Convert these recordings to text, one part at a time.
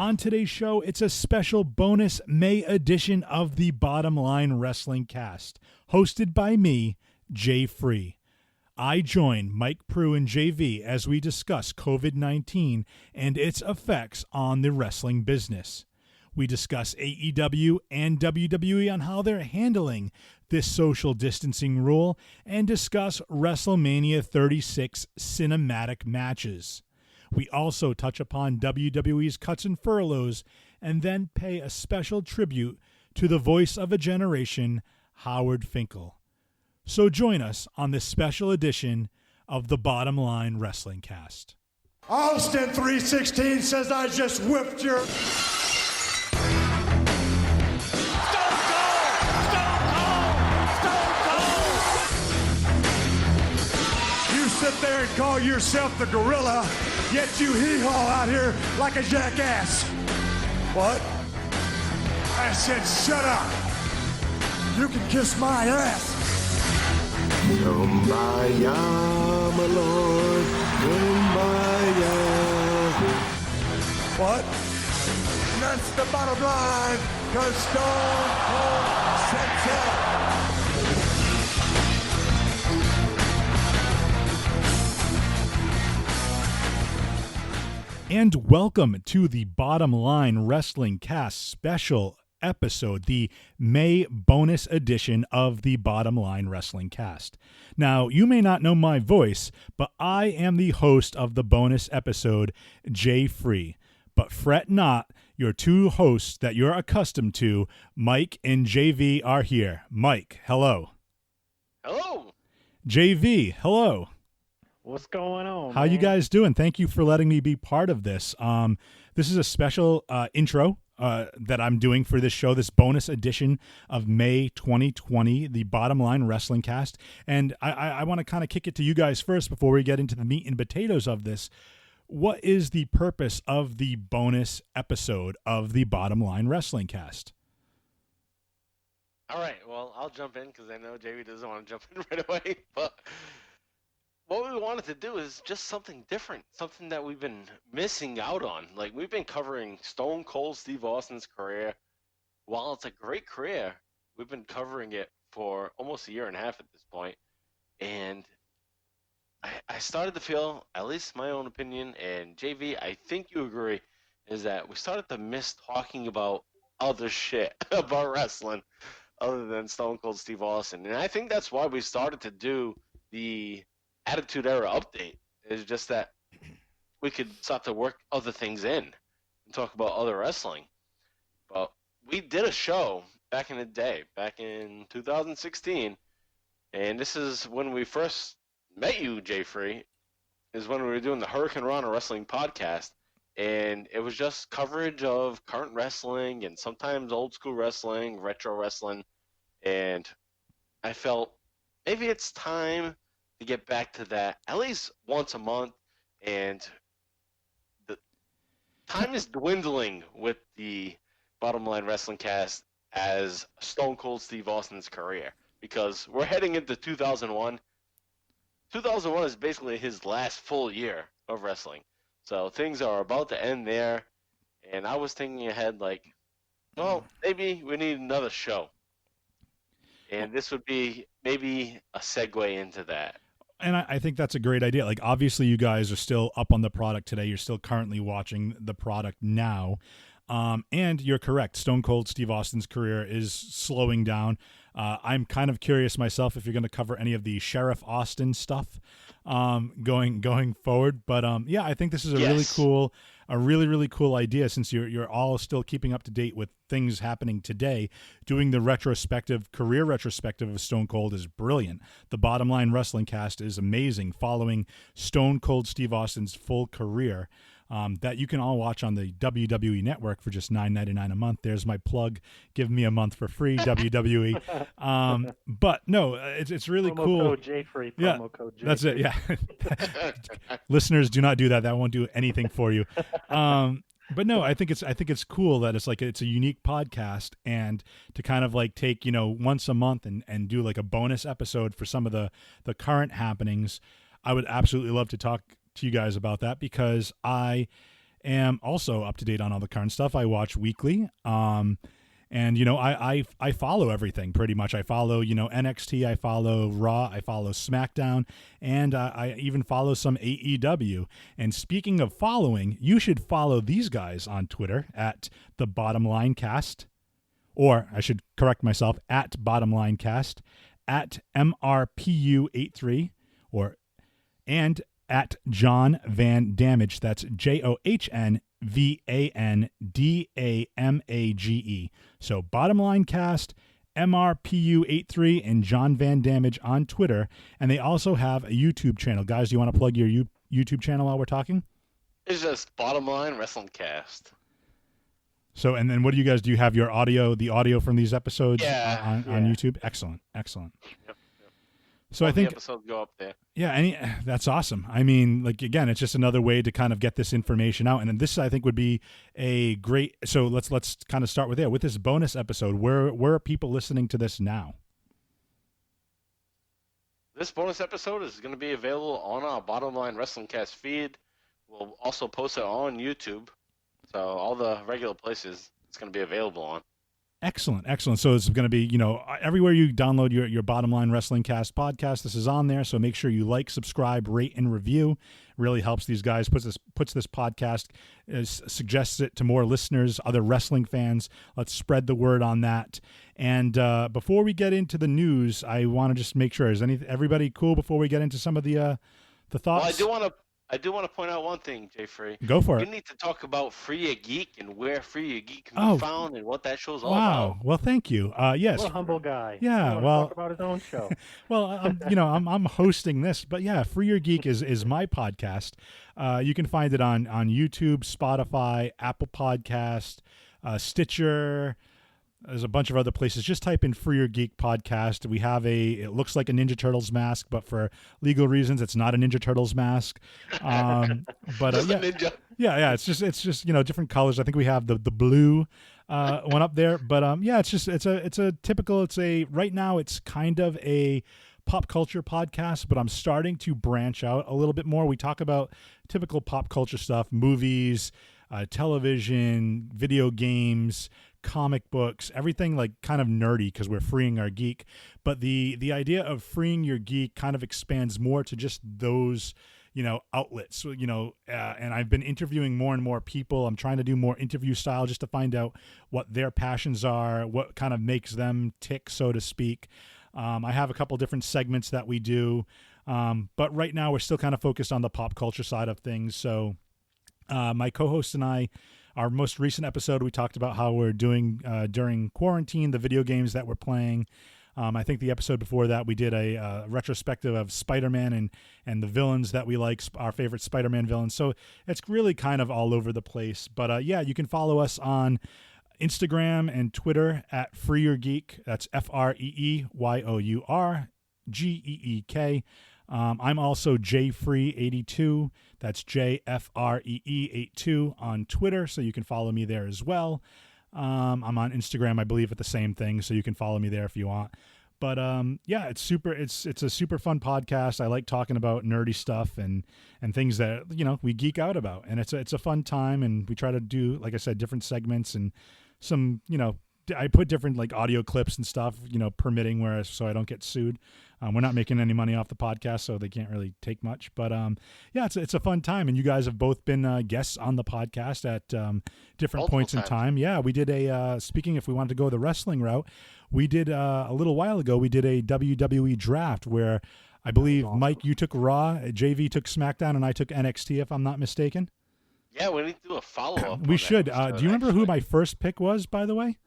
on today's show, it's a special bonus May edition of the Bottom Line Wrestling Cast, hosted by me, Jay Free. I join Mike Prue and JV as we discuss COVID-19 and its effects on the wrestling business. We discuss AEW and WWE on how they're handling this social distancing rule and discuss Wrestlemania 36 cinematic matches. We also touch upon WWE's Cuts and Furloughs and then pay a special tribute to the voice of a generation, Howard Finkel. So join us on this special edition of the Bottom Line Wrestling Cast. Austin 316 says I just whipped your... Sit there and call yourself the gorilla, yet you hee-haw out here like a jackass. What? I said shut up. You can kiss my ass. Kumbaya, my lord, kumbaya. What? And that's the bottom line, 'cause Stone Cold said so. And welcome to the Bottom Line Wrestling Cast special episode, the May bonus edition of the Bottom Line Wrestling Cast. Now, you may not know my voice, but I am the host of the bonus episode, Jay Free. But fret not, your two hosts that you're accustomed to, Mike and JV, are here. Mike, hello. Hello. JV, hello. What's going on? How you guys doing? Thank you for letting me be part of this. This is a special intro that I'm doing for this show, this bonus edition of May 2020, the Bottom Line Wrestling Cast. And I want to kind of kick it to you guys first before we get into the meat and potatoes of this. What is the purpose of the bonus episode of the Bottom Line Wrestling Cast? All right, well, I'll jump in because I know JV doesn't want to jump in right away, but what we wanted to do is just something different, something that we've been missing out on. Like, we've been covering Stone Cold Steve Austin's career. While it's a great career, we've been covering it for almost a year and a half at this point. And I started to feel, at least my own opinion, and JV, I think you agree, is that we started to miss talking about other shit about wrestling other than Stone Cold Steve Austin. And I think that's why we started to do the Attitude Era update, is just that we could start to work other things in and talk about other wrestling. But we did a show back in the day, back in 2016, and this is when we first met you, Jay Free, is when we were doing the Hurricane Rana Wrestling podcast, and it was just coverage of current wrestling and sometimes old school wrestling, retro wrestling, and I felt maybe it's time to get back to that at least once a month, and the time is dwindling with the Bottom Line Wrestling Cast as Stone Cold Steve Austin's career, because we're heading into 2001. 2001 is basically his last full year of wrestling, so things are about to end there, and I was thinking ahead like, well, maybe we need another show, and this would be maybe a segue into that. And I think that's a great idea. Like, obviously, you guys are still up on the product today. You're still currently watching the product now. And you're correct. Stone Cold Steve Austin's career is slowing down. I'm kind of curious myself if you're going to cover any of the Sheriff Austin stuff going forward. But yeah, I think this is a really cool idea, since you're all still keeping up to date with things happening today. Doing the career retrospective of Stone Cold is brilliant. The Bottom Line Wrestling Cast is amazing, following Stone Cold Steve Austin's full career. That you can all watch on the WWE Network for just $9.99 a month. There's my plug. Give me a month for free, WWE. But no, it's really promo cool. Code J-Free, promo code J-Free. That's it. Yeah. Listeners, do not do that. That won't do anything for you. But no, I think it's cool that it's a unique podcast, and to kind of like take, once a month and do like a bonus episode for some of the current happenings. I would absolutely love to talk to you guys about that, because I am also up to date on all the current stuff. I watch weekly. And, I follow everything pretty much. I follow, NXT, I follow Raw, I follow SmackDown, and I even follow some AEW. And speaking of following, you should follow these guys on Twitter at The Bottom Line Cast, or I should correct myself, at Bottom Line Cast, at MRPU83, and at John Van Damage. That's JohnVandamage. So Bottom Line Cast, MRPU83, and John Van Damage on Twitter. And they also have a YouTube channel. Guys, do you want to plug your YouTube channel while we're talking? It's just Bottom Line Wrestling Cast. So, and then what do you guys do? You have the audio from these episodes on YouTube? Excellent. Yep. So all I think the episodes go up there. Yeah, that's awesome. I mean, again, it's just another way to kind of get this information out. And this, I think, would be a great. So let's kind of start with with this bonus episode. Where are people listening to this now? This bonus episode is going to be available on our Bottom Line Wrestling Cast feed. We'll also post it on YouTube. So all the regular places it's going to be available on. Excellent. So it's going to be, everywhere you download your Bottom Line Wrestling Cast podcast, this is on there. So make sure you like, subscribe, rate, and review. Really helps these guys. Puts this podcast, suggests it to more listeners, other wrestling fans. Let's spread the word on that. And before we get into the news, I want to just make sure, is everybody cool before we get into some of the thoughts? Well, I do want to point out one thing, Jay Free. Go for it. You need to talk about Free Your Geek and where Free Your Geek can be found and what that show's all about. Wow. Well, thank you. Yes. What a humble guy. Yeah. Talk about his own show. Well, I'm hosting this, but yeah, Free Your Geek is my podcast. You can find it on YouTube, Spotify, Apple Podcast, Stitcher. There's a bunch of other places. Just type in Free Your Geek podcast. We have it looks like a Ninja Turtles mask, but for legal reasons, it's not a Ninja Turtles mask. But yeah, it's just different colors. I think we have the blue one up there, but right now it's kind of a pop culture podcast, but I'm starting to branch out a little bit more. We talk about typical pop culture stuff, movies, television, video games, comic books, everything like kind of nerdy because we're freeing our geek. But the idea of freeing your geek kind of expands more to just those, outlets, and I've been interviewing more and more people. I'm trying to do more interview style just to find out what their passions are, what kind of makes them tick, so to speak. I have a couple different segments that we do. But right now we're still kind of focused on the pop culture side of things. So my co-host and I, our most recent episode, we talked about how we're doing during quarantine, the video games that we're playing. I think the episode before that, we did a retrospective of Spider-Man and the villains that we like, our favorite Spider-Man villains. So it's really kind of all over the place. But you can follow us on Instagram and Twitter at Free Your Geek. That's FREEYOURGEEK. I'm also JFree82. That's JFREE82 on Twitter, so you can follow me there as well. I'm on Instagram, I believe, at the same thing, so you can follow me there if you want. But it's a super fun podcast. I like talking about nerdy stuff and things that we geek out about, and it's a fun time. And we try to do, like I said, different segments and some I put different like audio clips and stuff, permitting, so I don't get sued. We're not making any money off the podcast, so they can't really take much. But it's a fun time, and you guys have both been guests on the podcast at different points in time. Yeah, we did speaking, if we wanted to go the wrestling route, we did a little while ago. We did a WWE draft where I believe Mike, you took Raw, JV took SmackDown, and I took NXT, if I'm not mistaken. Yeah, we need to do a follow-up. We should. Do you remember who my first pick was, by the way?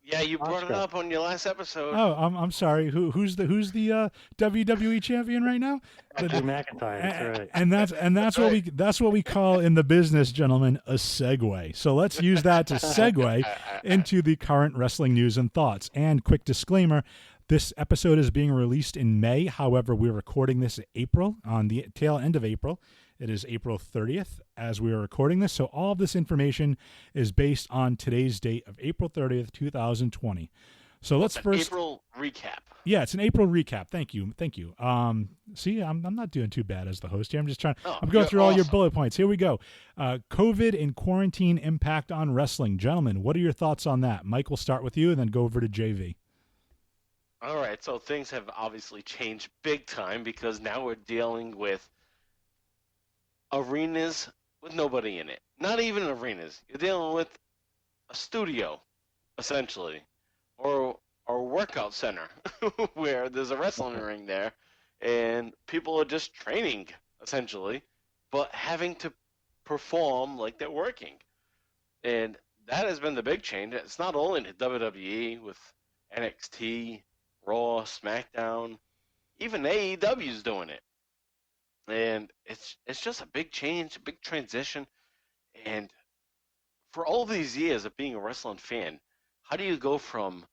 Yeah, you brought it up on your last episode. Oh, I'm sorry. Who's the WWE champion right now? Drew McIntyre. That's right. And that's what we call in the business, gentlemen, a segue. So let's use that to segue into the current wrestling news and thoughts. And quick disclaimer: this episode is being released in May. However, we're recording this in April, on the tail end of April. It is April 30th as we are recording this. So all of this information is based on today's date of April 30th, 2020. So let's An first. April recap. Yeah, it's an April recap. Thank you. See, I'm not doing too bad as the host here. I'm just trying. Oh, I'm going you're through all your awesome. bullet points. Here we go. COVID and quarantine impact on wrestling, gentlemen. What are your thoughts on that? Mike, we'll start with you, and then go over to JV. All right, so things have obviously changed big time because now we're dealing with arenas with nobody in it. Not even arenas. You're dealing with a studio, essentially, or a workout center where there's a wrestling ring there, and people are just training, essentially, but having to perform like they're working. And that has been the big change. It's not only in the WWE with NXT, Raw, SmackDown, even AEW is doing it. And it's just a big change, a big transition. And for all these years of being a wrestling fan, how do you go from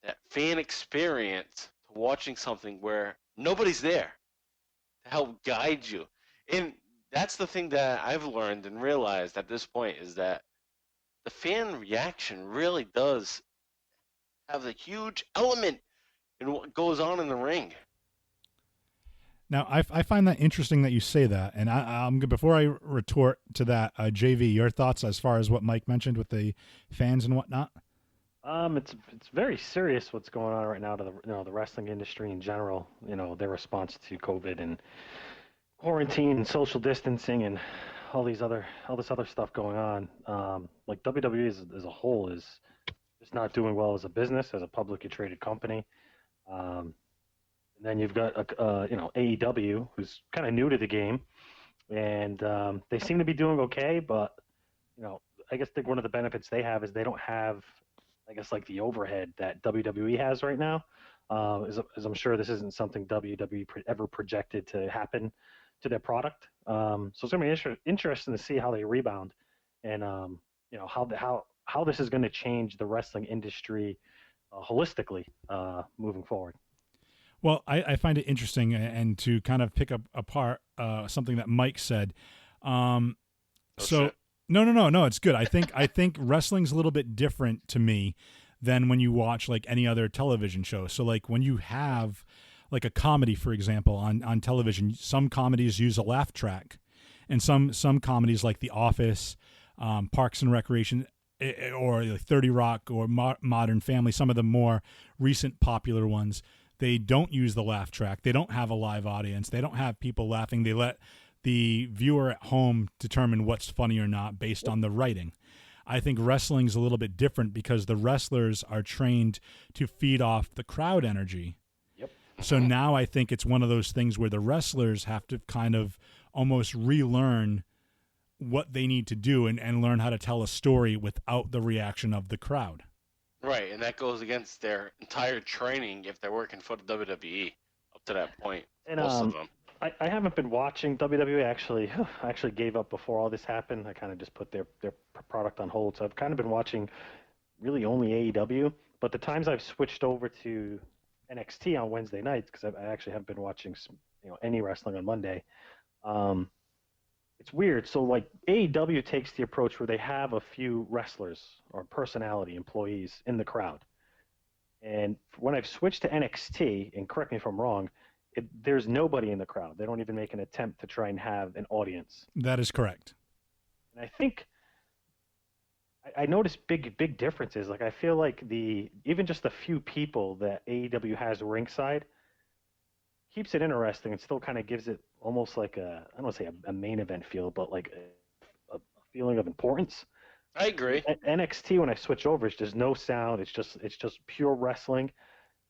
that fan experience to watching something where nobody's there to help guide you? And that's the thing that I've learned and realized at this point is that the fan reaction really does have a huge element in what goes on in the ring. Now, I find that interesting that you say that, and I'm before I retort to that, JV, your thoughts as far as what Mike mentioned with the fans and whatnot. It's very serious what's going on right now to the wrestling industry in general. Their response to COVID and quarantine and social distancing and all this other stuff going on. Like WWE as a whole is just not doing well as a business, as a publicly traded company. And then you've got AEW, who's kind of new to the game, and they seem to be doing okay. But I guess one of the benefits they have is they don't have, I guess, like the overhead that WWE has right now. As I'm sure this isn't something WWE ever projected to happen to their product. So it's gonna be interesting to see how they rebound, and how this is going to change the wrestling industry holistically moving forward. Well, I find it interesting, and to kind of pick up apart something that Mike said. No, it's good. I think wrestling's a little bit different to me than when you watch like any other television show. So like when you have like a comedy, for example, on television, some comedies use a laugh track, and some comedies like The Office, Parks and Recreation, or like 30 Rock or Modern Family, some of the more recent popular ones, they don't use the laugh track. They don't have a live audience. They don't have people laughing. They let the viewer at home determine what's funny or not based on the writing. I think wrestling's a little bit different because the wrestlers are trained to feed off the crowd energy. Yep. So now I think it's one of those things where the wrestlers have to kind of almost relearn what they need to do and learn how to tell a story without the reaction of the crowd. Right, and that goes against their entire training if they're working for the WWE up to that point. And most of them. I haven't been watching WWE. I actually gave up before all this happened. I kind of just put their product on hold. So I've kind of been watching really only AEW. But the times I've switched over to NXT on Wednesday nights, because I actually haven't been watching any wrestling on Monday. It's weird. So like AEW takes the approach where they have a few wrestlers or personality employees in the crowd. And when I've switched to NXT, and correct me if I'm wrong, there's nobody in the crowd. They don't even make an attempt to try and have an audience. That is correct. And I think I noticed big differences. Like I feel like even just the few people that AEW has ringside keeps it interesting and still kind of gives it almost like I don't want to say a main event feel, but like a feeling of importance. I agree. At NXT, when I switch over, it's just no sound. It's just pure wrestling,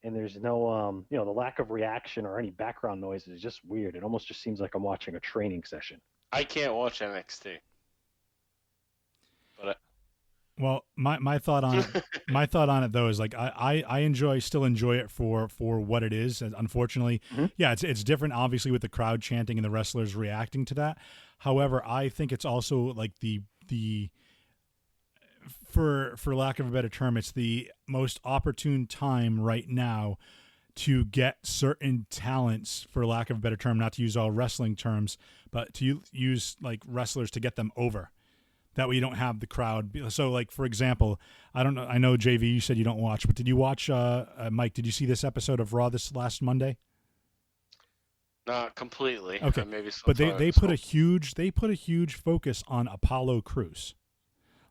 and there's no the lack of reaction or any background noise is just weird. It almost just seems like I'm watching a training session. I can't watch NXT. But well, my thought on it though is like I still enjoy it for what it is. And unfortunately, yeah, it's different obviously with the crowd chanting and the wrestlers reacting to that. However, I think it's also like the for lack of a better term, it's the most opportune time right now to get certain talents, for lack of a better term, not to use all wrestling terms, but to use like wrestlers to get them over. That way you don't have the crowd. So, like, for example, I don't know. I know, JV, you said you don't watch, but did you watch, Mike, did you see this episode of Raw this last Monday? Not completely. Okay. Maybe so But far, they so. put a huge focus on Apollo Crews.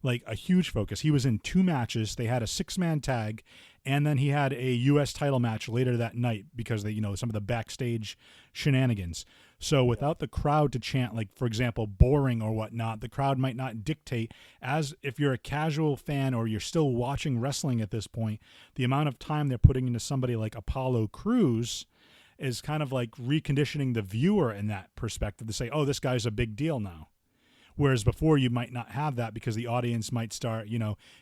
Like, a huge focus. He was in 2 matches. They had a 6-man tag, and then he had a U.S. title match later that night because they, some of the backstage shenanigans. So without the crowd to chant, like, for example, boring or whatnot, the crowd might not dictate. As if you're a casual fan or you're still watching wrestling at this point, the amount of time they're putting into somebody like Apollo Crews is kind of like reconditioning the viewer in that perspective to say, oh, this guy's a big deal now. Whereas before you might not have that because the audience might start,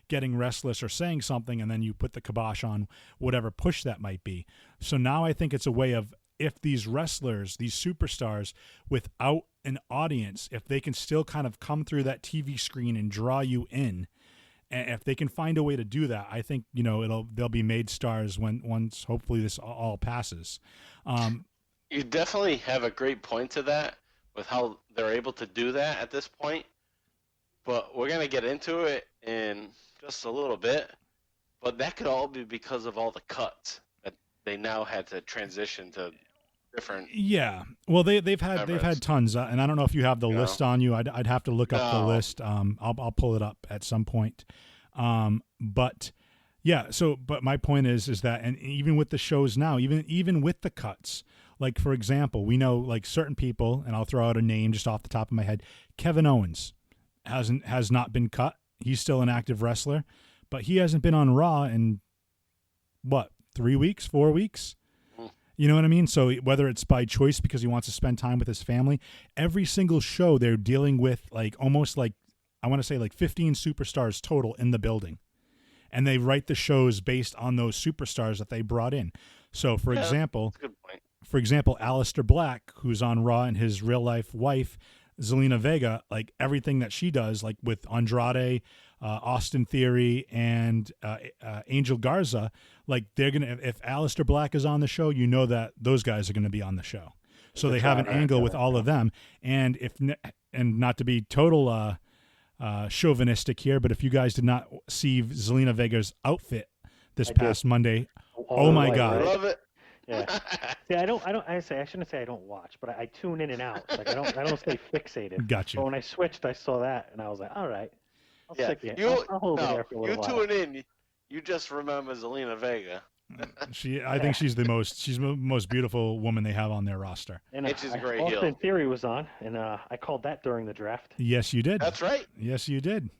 getting restless or saying something, and then you put the kibosh on whatever push that might be. So now I think it's a way of, if these wrestlers, these superstars, without an audience, if they can still kind of come through that TV screen and draw you in, and if they can find a way to do that, I think, they'll be made stars once hopefully this all passes. You definitely have a great point to that with how they're able to do that at this point. But we're going to get into it in just a little bit. But that could all be because of all the cuts that they now had to transition to different. Yeah, well, they've had tons, and I don't know if you have the list on you. I'd have to look up the list. I'll pull it up at some point. But yeah, but my point is that, and even with the shows now, even with the cuts, like, for example, we know, like, certain people, and I'll throw out a name just off the top of my head. Kevin Owens has not been cut. He's still an active wrestler, but he hasn't been on Raw in 3 weeks, 4 weeks. You know what I mean? So whether it's by choice because he wants to spend time with his family, every single show they're dealing with, like, almost like, I want to say, like 15 superstars total in the building. And they write the shows based on those superstars that they brought in. So, for example, that's a good point. For example, Aleister Black, who's on Raw, and his real-life wife, Zelina Vega, like, everything that she does, like with Andrade, Austin Theory, and Angel Garza, like, they're going to, if Aleister Black is on the show, that those guys are going to be on the show. So they have an angle with all of them. And and not to be total chauvinistic here, but if you guys did not see Zelina Vega's outfit this past Monday, oh my God. I love it. Yeah. See, I shouldn't say I don't watch, but I tune in and out. Like, I don't stay fixated. Gotcha. But when I switched, I saw that, and I was like, all right. I'll hold it there for a little while. You tune in. You just remember Zelina Vega. I think she's the most beautiful woman they have on their roster. And she's a great Austin heel. Theory was on, and I called that during the draft. Yes, you did. That's right. Yes, you did.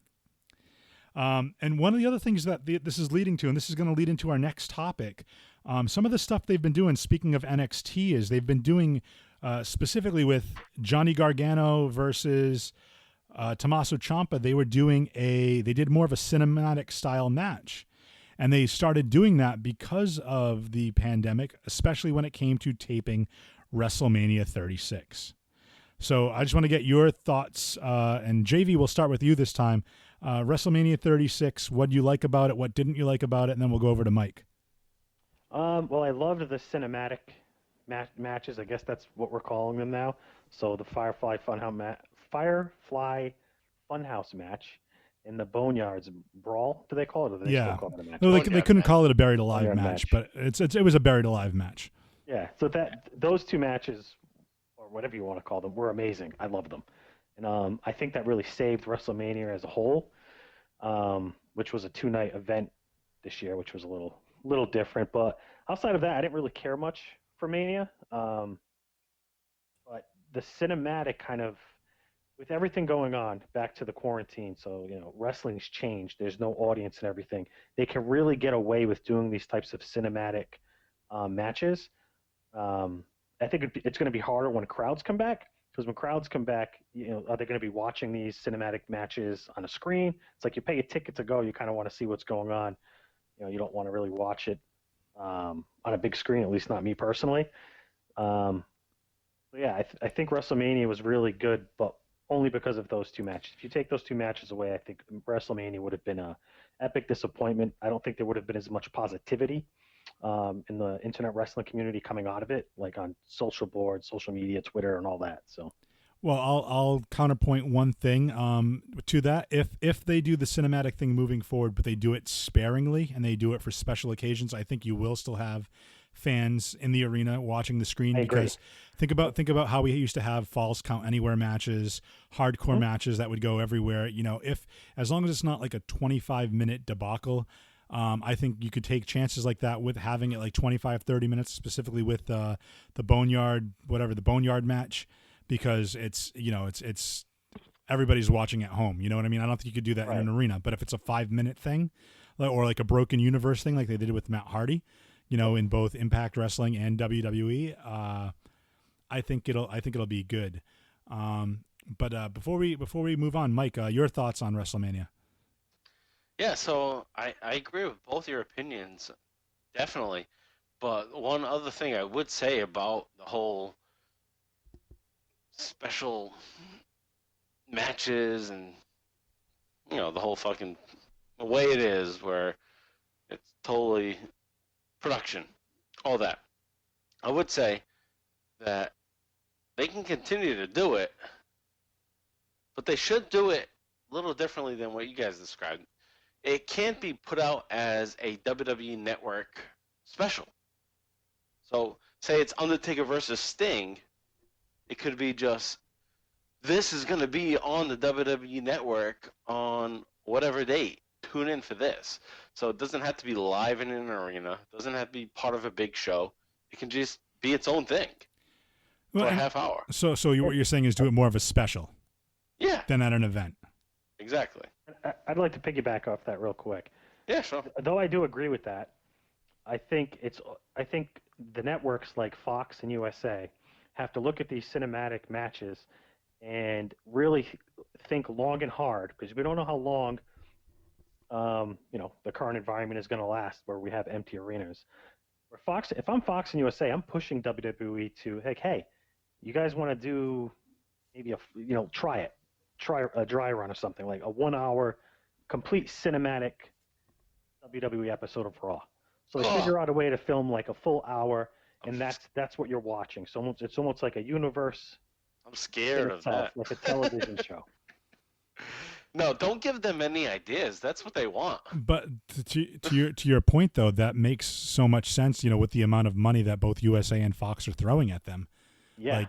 And one of the other things that this is leading to, and this is going to lead into our next topic, some of the stuff they've been doing, speaking of NXT, is they've been doing specifically with Johnny Gargano versus Tommaso Ciampa. They did more of a cinematic style match. And they started doing that because of the pandemic, especially when it came to taping WrestleMania 36. So I just want to get your thoughts, and JV, we'll start with you this time. WrestleMania 36, what did you like about it? What didn't you like about it? And then we'll go over to Mike. Well, I loved the cinematic matches. I guess that's what we're calling them now. So the Firefly Funhouse match and the Boneyards Brawl. Do they call it? Or do they still call it a match? No, they couldn't call it a Buried Alive match, but it was a Buried Alive match. Yeah. So those two matches, or whatever you want to call them, were amazing. I loved them. And I think that really saved WrestleMania as a whole, which was a 2-night event this year, which was a little different. But outside of that, I didn't really care much for Mania. But the cinematic kind of, with everything going on, back to the quarantine, so, wrestling's changed. There's no audience and everything. They can really get away with doing these types of cinematic matches. I think it's going to be harder when crowds come back. Because when crowds come back, are they going to be watching these cinematic matches on a screen? It's like you pay a ticket to go. You kind of want to see what's going on. You don't want to really watch it on a big screen, at least not me personally. Yeah, I think WrestleMania was really good, but only because of those two matches. If you take those two matches away, I think WrestleMania would have been an epic disappointment. I don't think there would have been as much positivity in the internet wrestling community coming out of it, like on social boards, social media, Twitter, and all that. So, Well, I'll counterpoint one thing to that. If they do the cinematic thing moving forward, but they do it sparingly and they do it for special occasions, I think you will still have fans in the arena watching the screen. I agree. Because think about how we used to have Falls Count Anywhere matches, hardcore matches that would go everywhere. You know, if as long as it's not like a 25-minute debacle. I think you could take chances like that with having it like 25, 30 minutes, specifically with the Boneyard match, because it's everybody's watching at home. You know what I mean? I don't think you could do that in an arena. But if it's a 5-minute thing, or like a Broken Universe thing, like they did with Matt Hardy, in both Impact Wrestling and WWE, I think it'll be good. But before we move on, Mike, your thoughts on WrestleMania? Yeah, so I agree with both your opinions, definitely. But one other thing I would say about the whole special matches and the whole fucking the way it is, where it's totally production, all that. I would say that they can continue to do it, but they should do it a little differently than what you guys described. It can't be put out as a WWE Network special. So, say it's Undertaker versus Sting, it could be just, this is going to be on the WWE Network on whatever date. Tune in for this. So it doesn't have to be live in an arena. It doesn't have to be part of a big show. It can just be its own thing for a half hour. So what you're saying is do it more of a special. Yeah. Than at an event. Exactly. I'd like to piggyback off that real quick. Yeah, sure. Though I do agree with that, I think the networks like Fox and USA have to look at these cinematic matches and really think long and hard, because we don't know how long the current environment is going to last, where we have empty arenas. If I'm Fox and USA, I'm pushing WWE to, like, hey, you guys want to do maybe try a dry run or something, like a 1-hour complete cinematic WWE episode of Raw. So they figure out a way to film like a full hour, and that's what you're watching. So it's almost like a universe. I'm scared of that. Like a television show. No, don't give them any ideas. That's what they want. But to your point, though, that makes so much sense, with the amount of money that both USA and Fox are throwing at them. Yeah. Like,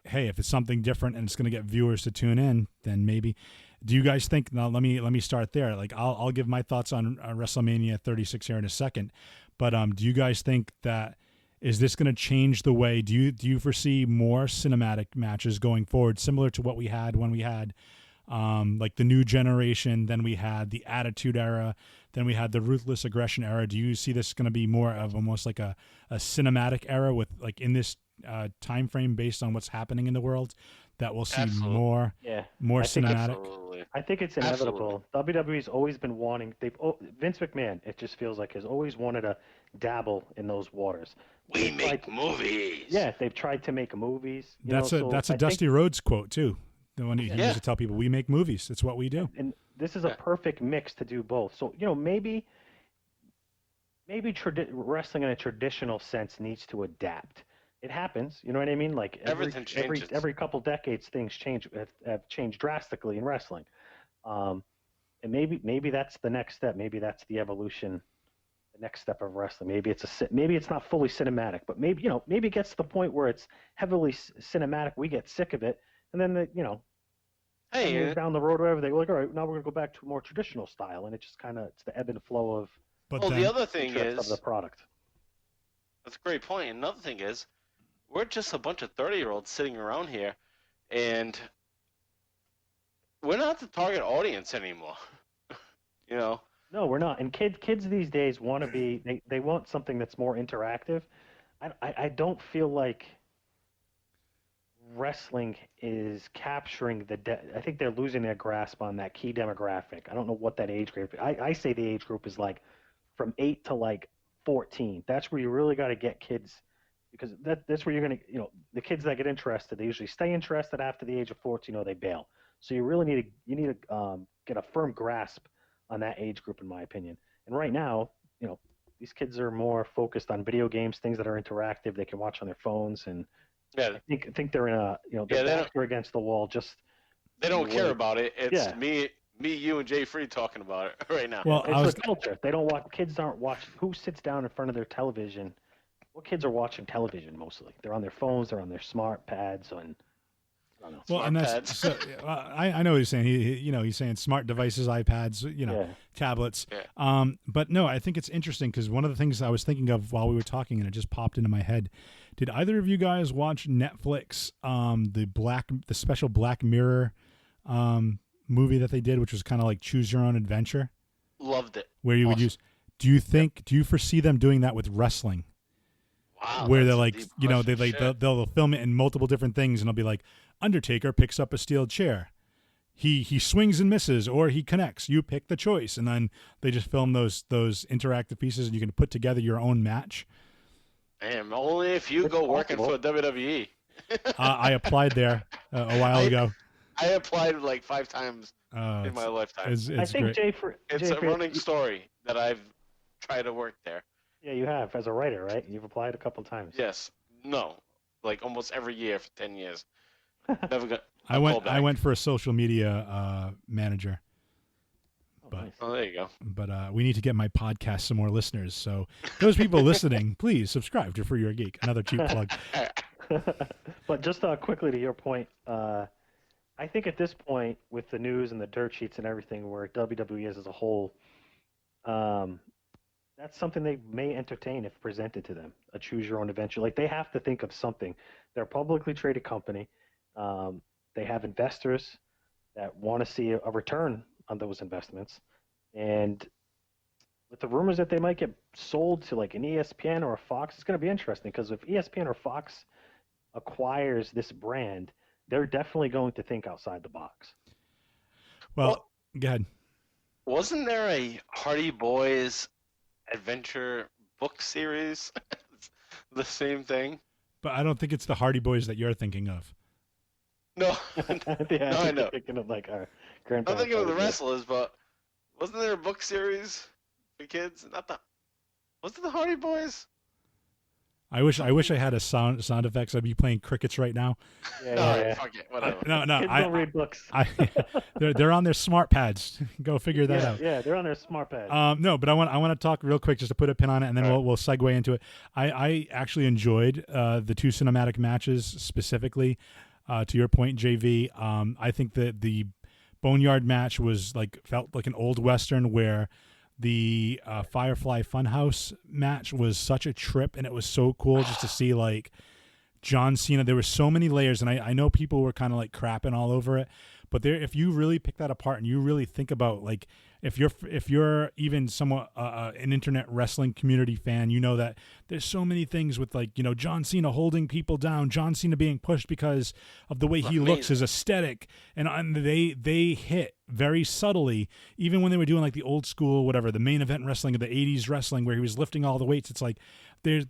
hey, if it's something different and it's going to get viewers to tune in, then maybe. Do you guys think? Now, let me start there. Like, I'll give my thoughts on WrestleMania 36 here in a second. But do you guys think that is this going to change the way? Do you foresee more cinematic matches going forward, similar to what we had when we had like the New Generation, then we had the Attitude Era, then we had the Ruthless Aggression Era? Do you see this going to be more of almost like a cinematic era with, like, in this time frame based on what's happening in the world, that we'll see more cinematic? Absolutely. I think it's inevitable. WWE's always been wanting. Vince McMahon, it just feels like, has always wanted to dabble in those waters. We make movies. Yeah, they've tried to make movies. That's a Dusty Rhodes quote too. The one he used to tell people, we make movies. It's what we do. And this is a perfect mix to do both. So maybe wrestling in a traditional sense needs to adapt. It happens, you know what I mean? Like everything changes. Every couple decades, things have changed drastically in wrestling. And maybe that's the next step. Maybe that's the evolution, the next step of wrestling. Maybe it's not fully cinematic, but maybe it gets to the point where it's heavily cinematic. We get sick of it, and then hey, down the road, or whatever, they go like, all right, now we're gonna go back to a more traditional style, and it just it's the ebb and flow of. But the other thing is of the product. That's a great point. Another thing is, we're just a bunch of 30-year-olds sitting around here, and we're not the target audience anymore. No, we're not. And kids these days want to be. They want something that's more interactive. I don't feel like wrestling is capturing I think they're losing their grasp on that key demographic. I don't know what that age group. I say the age group is like from 8 to like 14. That's where you really got to get kids, because that's where you're gonna the kids that get interested, they usually stay interested after the age of 14 or they bail. So you really need to get a firm grasp on that age group, in my opinion. And right now, these kids are more focused on video games, things that are interactive, they can watch on their phones, and Yeah, I think they're in a their backs are against the wall. Just they don't care about it. It's Yeah. me, you, and Jay Free talking about it right now. Well, it's a culture. They don't watch. Kids aren't watching. Who sits down in front of their television? What kids are watching television mostly? They're on their phones. They're on their smart pads. I don't know. well, and that's so, I know what he's saying. He's saying smart devices, iPads, tablets. Yeah. But no, I think it's interesting because one of the things I was thinking of while we were talking, and it just popped into my head. Did either of you guys watch Netflix, the special Black Mirror movie that they did, which was kind of like Choose Your Own Adventure? Loved it. Where you would use. Do you foresee them doing that with wrestling? Wow. Where they're like, they'll film it in multiple different things, and it'll be like, Undertaker picks up a steel chair. He swings and misses, or he connects. You pick the choice, and then they just film those interactive pieces, and you can put together your own match. Man, only if you go working for WWE. I applied there a while ago. I applied like 5 times in my lifetime. It's I think great. It's a running story that I've tried to work there. Yeah, you have as a writer, right? You've applied a couple times. Yes. No. Like almost every year for 10 years. Never got. I went for a social media manager. Nice. Oh, there you go. But we need to get my podcast some more listeners. So those people listening, please subscribe to For Your Geek. Another cheap plug. But just quickly to your point, I think at this point with the news and the dirt sheets and everything, where WWE is as a whole, that's something they may entertain if presented to them. A choose your own adventure. Like, they have to think of something. They're a publicly traded company. They have investors that want to see a return on those investments, and with the rumors that they might get sold to like an ESPN or a Fox, it's going to be interesting, because if ESPN or Fox acquires this brand, they're definitely going to think outside the box. Well, go ahead. Wasn't there a Hardy Boys adventure book series? The same thing? But I don't think it's the Hardy Boys that you're thinking of. No. Yeah, No, I know. Thinking of like our I'm grandparents. thinking of the wrestlers, but wasn't there a book series for kids? Was it the Hardy Boys? I wish I had a sound effects. I'd be playing crickets right now. Yeah. Fuck it, whatever. Kids don't read books. They're on their smart pads. Go figure that out. Yeah, they're on their smart pads. No, but I want to talk real quick just to put a pin on it, and then we'll segue into it. I actually enjoyed the 2 cinematic matches specifically. To your point, JV, I think that the Boneyard match felt like an old Western, where the Firefly Funhouse match was such a trip, and it was so cool just to see like John Cena. There were so many layers, and I know people were kind of like crapping all over it, but if you really pick that apart and you really think about like if you're even somewhat an internet wrestling community fan, you know that there's so many things with like, John Cena holding people down, John Cena being pushed because of the way he looks, his aesthetic, and they hit very subtly, even when they were doing like the old school, whatever, the main event wrestling of the 80s wrestling where he was lifting all the weights. It's like there's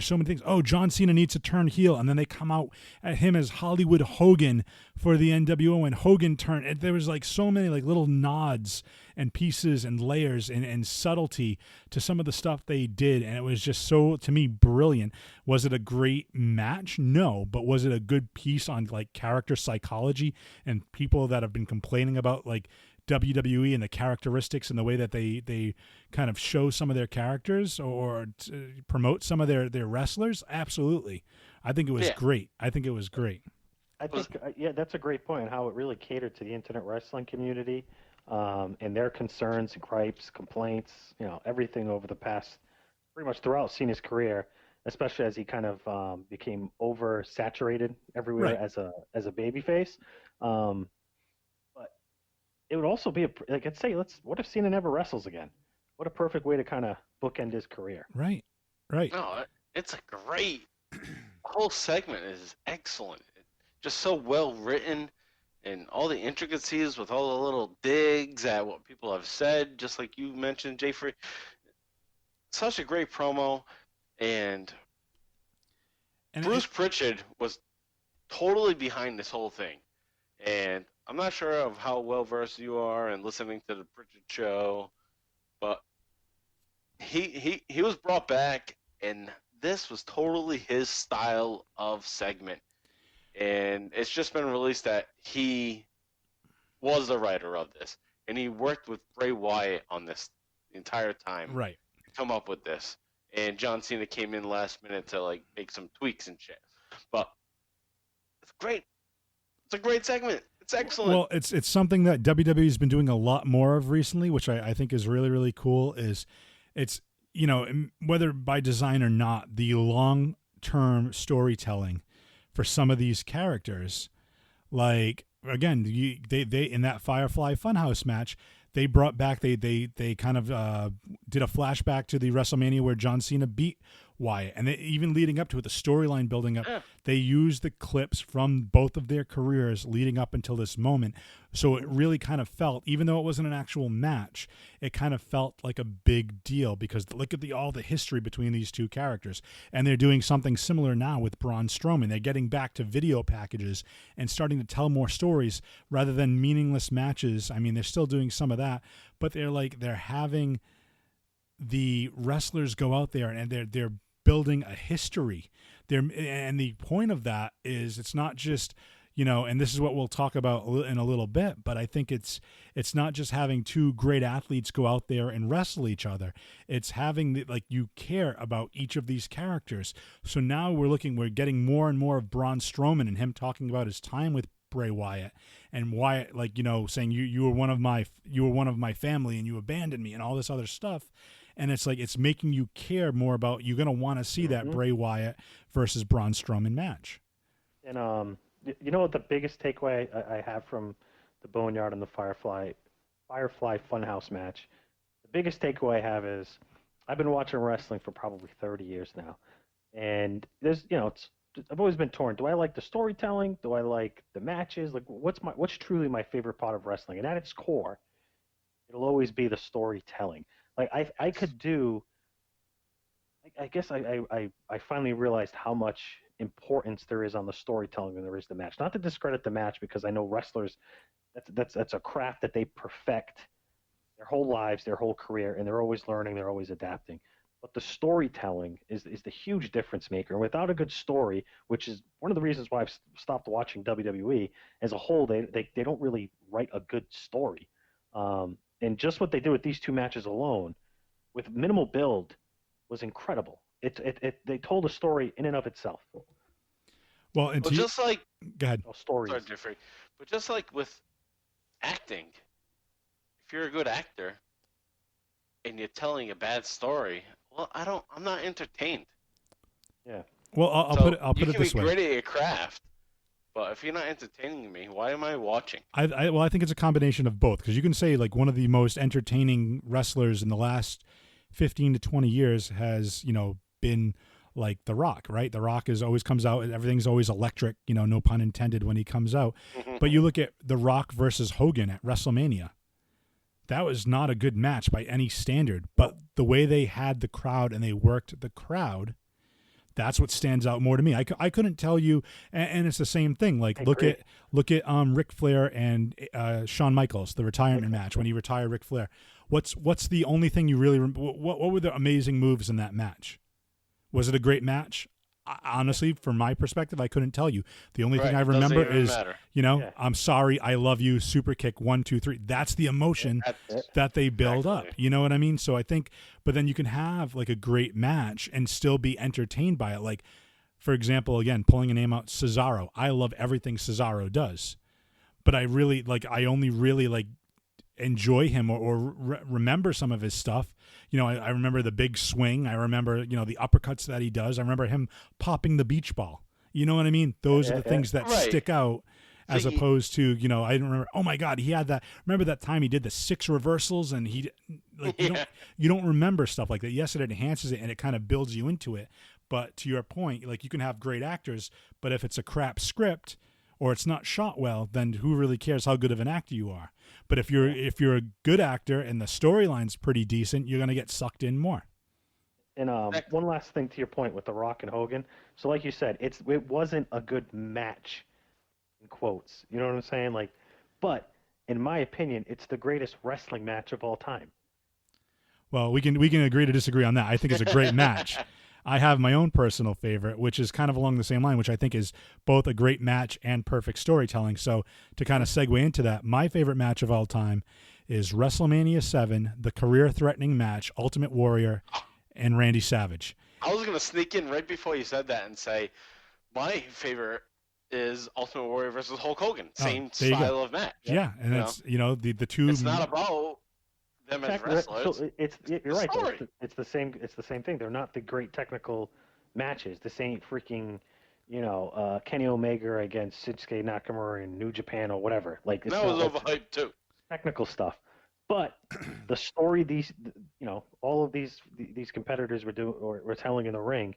so many things. Oh, John Cena needs to turn heel, and then they come out at him as Hollywood Hogan for the NWO, and Hogan turned. There was like so many like little nods and pieces and layers and subtlety to some of the stuff they did, and it was just so, to me, brilliant. Was it a great match? No, but was it a good piece on like character psychology and people that have been complaining about like WWE and the characteristics and the way that they kind of show some of their characters or promote some of their wrestlers? Absolutely. I think it was great. I think, that's a great point on how it really catered to the internet wrestling community, and their concerns and gripes, complaints, everything over the past, pretty much throughout Cena's career, especially as he kind of became oversaturated everywhere as a babyface. But it would also be what if Cena never wrestles again? What a perfect way to kind of bookend his career. Right. No, it's a great whole segment is excellent. Just so well written, and all the intricacies with all the little digs at what people have said, just like you mentioned, Jay Free. Such a great promo, and Bruce Pritchard was totally behind this whole thing. And I'm not sure of how well versed you are in listening to the Pritchard show, but he was brought back, and this was totally his style of segment. And it's just been released that he was the writer of this, and he worked with Bray Wyatt on this the entire time. Right. To come up with this. And John Cena came in last minute to like make some tweaks and shit. But it's great. It's a great segment. It's excellent. Well, it's something that WWE's been doing a lot more of recently, which I think is really, really cool. Is it's, you know, whether by design or not, the long-term storytelling for some of these characters, like again, they in that Firefly Funhouse match, they brought back they kind of did a flashback to the WrestleMania where John Cena beat Wyatt, and even leading up to it, the storyline building up, they used the clips from both of their careers leading up until this moment. So it really kind of felt, even though it wasn't an actual match, it kind of felt like a big deal because look at all the history between these two characters. And they're doing something similar now with Braun Strowman. They're getting back to video packages and starting to tell more stories rather than meaningless matches. I mean, they're still doing some of that, but they're having the wrestlers go out there and they're building a history there. And the point of that is it's not just, you know, and this is what we'll talk about in a little bit, but I think it's not just having two great athletes go out there and wrestle each other. It's having you care about each of these characters. So now we're getting more and more of Braun Strowman and him talking about his time with Bray Wyatt and Wyatt, saying you were one of my family and you abandoned me and all this other stuff. And it's it's making you care more about, you're going to want to see that Bray Wyatt versus Braun Strowman match. And you know what the biggest takeaway I have from the Boneyard and the Firefly Funhouse match? The biggest takeaway I have is I've been watching wrestling for probably 30 years now, and there's I've always been torn. Do I like the storytelling? Do I like the matches? Like what's truly my favorite part of wrestling? And at its core, it'll always be the storytelling. Like I could do. I guess I finally realized how much importance there is on the storytelling than there is the match. Not to discredit the match, because I know wrestlers, that's a craft that they perfect their whole lives, their whole career, and they're always learning, they're always adapting. But the storytelling is the huge difference maker. And without a good story, which is one of the reasons why I've stopped watching WWE as a whole, they don't really write a good story. And just what they did with these two matches alone, with minimal build, was incredible. They told a story in and of itself. Well, and just like go ahead. Stories are different, but just like with acting, if you're a good actor and you're telling a bad story, well, I'm not entertained. Yeah. Well, I'll put it this way. You can be great at your craft, but if you're not entertaining me, why am I watching? I think it's a combination of both, because you can say one of the most entertaining wrestlers in the last 15 to 20 years has, been like The Rock, right? The Rock always comes out and everything's always electric, no pun intended, when he comes out. But you look at The Rock versus Hogan at WrestleMania. That was not a good match by any standard, but the way they had the crowd and they worked the crowd, that's what stands out more to me. I couldn't tell you, and it's the same thing. Look at Ric Flair and Shawn Michaels, the retirement match when he retired Ric Flair. What's the only thing you really what were the amazing moves in that match? Was it a great match? Honestly, from my perspective, I couldn't tell you. The only thing I remember is, I'm sorry, I love you, super kick, 1, 2, 3. That's the emotion that they build up. You know what I mean? So I think, but then you can have a great match and still be entertained by it. For example, again, pulling a name out, Cesaro. I love everything Cesaro does, but I only really enjoy him or remember some of his stuff. I remember the big swing. I remember, the uppercuts that he does. I remember him popping the beach ball. You know what I mean? Those are the things that stick out, as opposed to, I didn't remember, oh my God, he had that. Remember that time he did the 6 reversals and you don't remember stuff like that. Yes, it enhances it and it kind of builds you into it. But to your point, you can have great actors, but if it's a crap script or it's not shot well, then who really cares how good of an actor you are? But if you're a good actor and the storyline's pretty decent, you're going to get sucked in more. And one last thing to your point with The Rock and Hogan. So like you said, it wasn't a good match, in quotes. You know what I'm saying? But in my opinion, it's the greatest wrestling match of all time. Well, we can agree to disagree on that. I think it's a great match. I have my own personal favorite, which is kind of along the same line, which I think is both a great match and perfect storytelling. So to kind of segue into that, my favorite match of all time is WrestleMania 7, the career-threatening match, Ultimate Warrior and Randy Savage. I was going to sneak in right before you said that and say my favorite is Ultimate Warrior versus Hulk Hogan. Same style of match. Yeah, and it's, the two... It's not about them as wrestlers. So you're right. Though. It's the same. It's the same thing. They're not the great technical matches. This ain't freaking, Kenny Omega against Shinsuke Nakamura in New Japan or whatever. Like that was overhyped too. Technical stuff, but the story all of these competitors were telling in the ring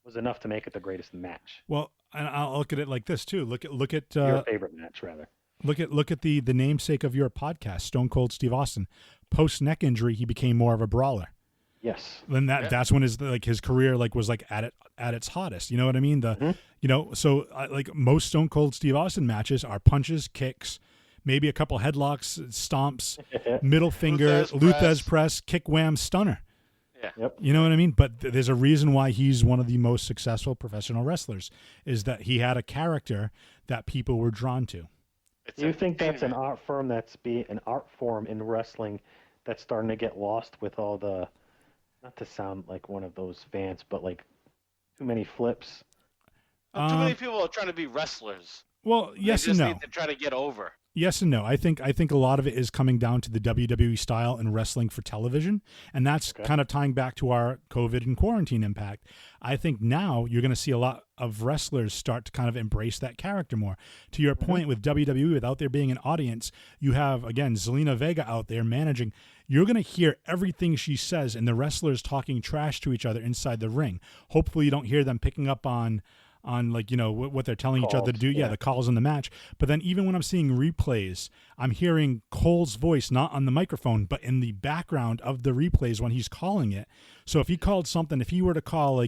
was enough to make it the greatest match. Well, and I'll look at it like this too. Look at your favorite match, rather. Look at the namesake of your podcast, Stone Cold Steve Austin. Post neck injury, he became more of a brawler. Yes. Then that's when his career was at its hottest. You know what I mean? So most Stone Cold Steve Austin matches are punches, kicks, maybe a couple headlocks, stomps, middle finger, Luthez press, kick wham, stunner. Yeah. Yep. You know what I mean? But there's a reason why he's one of the most successful professional wrestlers, is that he had a character that people were drawn to. Do you think that's an art form an art form in wrestling that's starting to get lost with all the, not to sound like one of those fans, but like too many flips? Too many people are trying to be wrestlers. Well, yes and no. They just need to try to get over. Yes and no. I think a lot of it is coming down to the WWE style and wrestling for television, and that's kind of tying back to our COVID and quarantine impact. I think now you're going to see a lot of wrestlers start to kind of embrace that character more. To your point with WWE, without there being an audience, you have, again, Zelina Vega out there managing. You're going to hear everything she says, and the wrestlers talking trash to each other inside the ring. Hopefully you don't hear them picking up on what they're telling each other to do. Yeah, the calls in the match. But then even when I'm seeing replays, I'm hearing Cole's voice not on the microphone, but in the background of the replays when he's calling it. So if he called something, if he were to call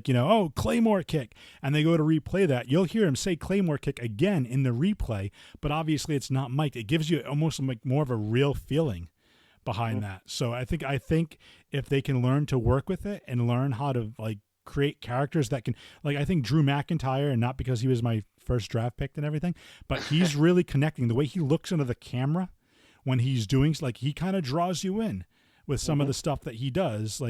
Claymore kick, and they go to replay that, you'll hear him say Claymore kick again in the replay, but obviously it's not mic'd. It gives you almost like more of a real feeling behind that. So I think if they can learn to work with it and learn how to create characters that can, I think Drew McIntyre, and not because he was my first draft pick and everything, but he's really connecting. The way he looks into the camera when he's doing, he kind of draws you in with some of the stuff that he does,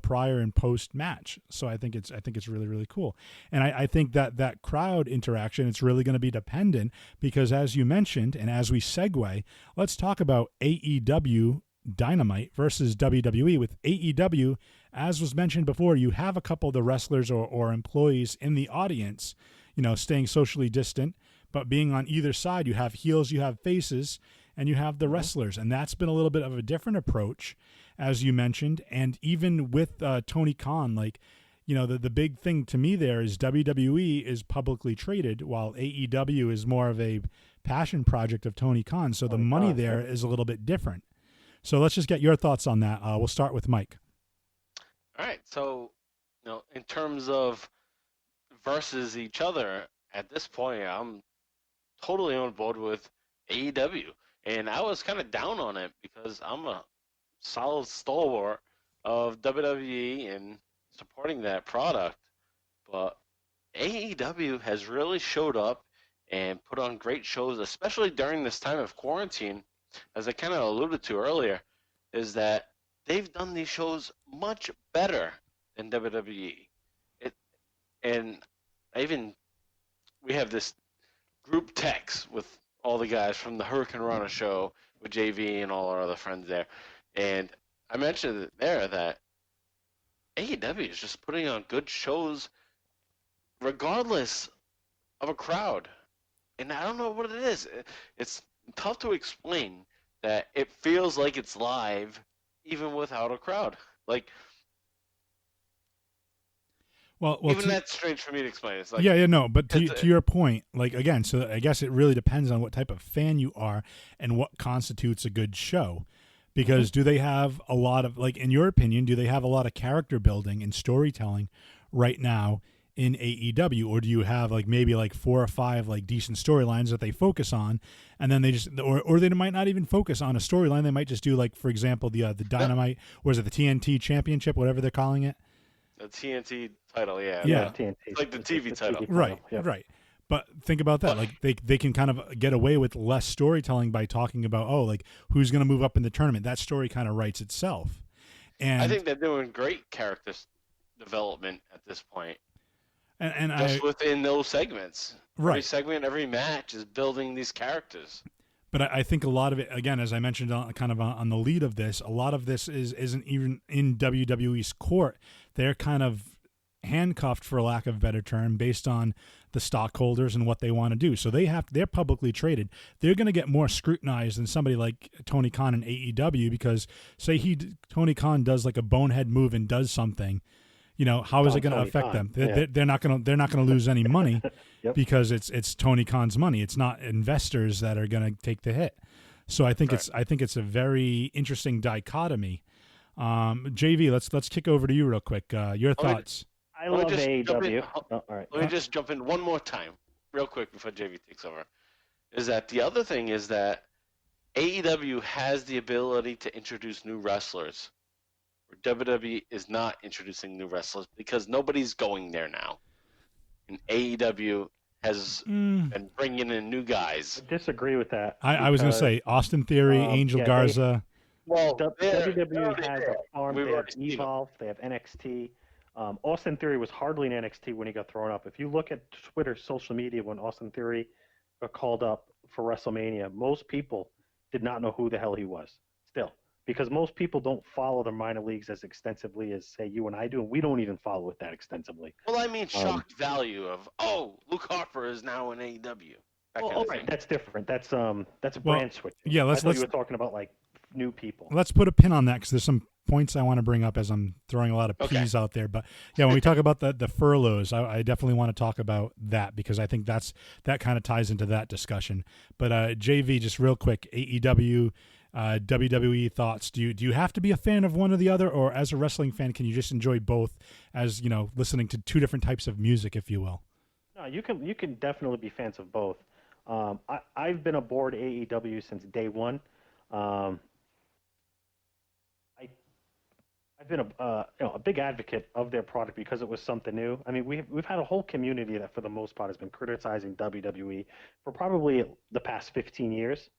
prior and post match. So I think it's really, really cool. And I think that crowd interaction, it's really going to be dependent, because as you mentioned, and as we segue, let's talk about AEW Dynamite versus WWE. With AEW, as was mentioned before, you have a couple of the wrestlers or employees in the audience, staying socially distant, but being on either side. You have heels, you have faces, and you have the wrestlers. And that's been a little bit of a different approach, as you mentioned. And even with Tony Khan, the big thing to me there is WWE is publicly traded, while AEW is more of a passion project of Tony Khan. So the money there is a little bit different. So let's just get your thoughts on that. We'll start with Mike. All right. So, in terms of versus each other, at this point, I'm totally on board with AEW. And I was kind of down on it because I'm a solid stalwart of WWE and supporting that product. But AEW has really showed up and put on great shows, especially during this time of quarantine. As I kind of alluded to earlier, is that they've done these shows much better than WWE. We have this group text with all the guys from the Hurricane Rana show with JV and all our other friends there. And I mentioned it there that AEW is just putting on good shows regardless of a crowd. And I don't know what it is. It's tough to explain that it feels like it's live even without a crowd. Even that's strange for me to explain. It's but to your point, again, so I guess it really depends on what type of fan you are and what constitutes a good show. Because do they have a lot of, in your opinion, do they have a lot of character building and storytelling right now in AEW, or do you have maybe 4 or 5 decent storylines that they focus on, and then they just, or they might not even focus on a storyline. They might just do for example the Dynamite, or is it the TNT Championship, whatever they're calling it? the TNT title, yeah. Yeah. TNT. It's like the TV title. Right, Yep. right. But think about that. Like they can kind of get away with less storytelling by talking about, like who's going to move up in the tournament. That story kind of writes itself. And I think they're doing great character development at this point. and Just within those segments. Every right. segment, every match is building these characters. But I think a lot of it, again, as I mentioned kind of on the lead of this, a lot of this isn't even in WWE's court. They're kind of handcuffed, for lack of a better term, based on the stockholders and what they want to do. So they're publicly traded. They're going to get more scrutinized than somebody like Tony Khan in AEW, because say Tony Khan does like a bonehead move and does something, how is it going to affect them? They're not going to lose any money Yep. because it's Tony Khan's money. It's not investors that are going to take the hit. So I think it's a very interesting dichotomy. JV, let's kick over to you real quick. Your thoughts? I love AEW. All right. Let me just jump in one more time, real quick, before JV takes over. Is that the other thing is that AEW has the ability to introduce new wrestlers. Where WWE is not introducing new wrestlers because nobody's going there now. And AEW has been bringing in new guys. I disagree with that. I was going to say Austin Theory, Angel Garza. WWE has a farm. We've They have already seen Evolve. They have NXT. Austin Theory was hardly in NXT when he got thrown up. If you look at Twitter, social media, when Austin Theory got called up for WrestleMania, most people did not know who the hell he was still. Because most people don't follow the minor leagues as extensively as, say, you and I do, and we don't even follow it that extensively. Well, I mean, shocked value of, Luke Harper is now in AEW. Right, that's different. That's a brand switch. Yeah, I thought you were talking about like new people. Let's put a pin on that because there's some points I want to bring up as I'm throwing a lot of P's out there. But yeah, when we talk about the furloughs, I definitely want to talk about that because I think that kind of ties into that discussion. But JV, just real quick, AEW. WWE thoughts. Do you have to be a fan of one or the other, or as a wrestling fan, can you just enjoy both? As listening to two different types of music, if you will. No, you can definitely be fans of both. I've been aboard AEW since day one. I've been a big advocate of their product because it was something new. I mean, we've had a whole community that, for the most part, has been criticizing WWE for probably the past 15 years.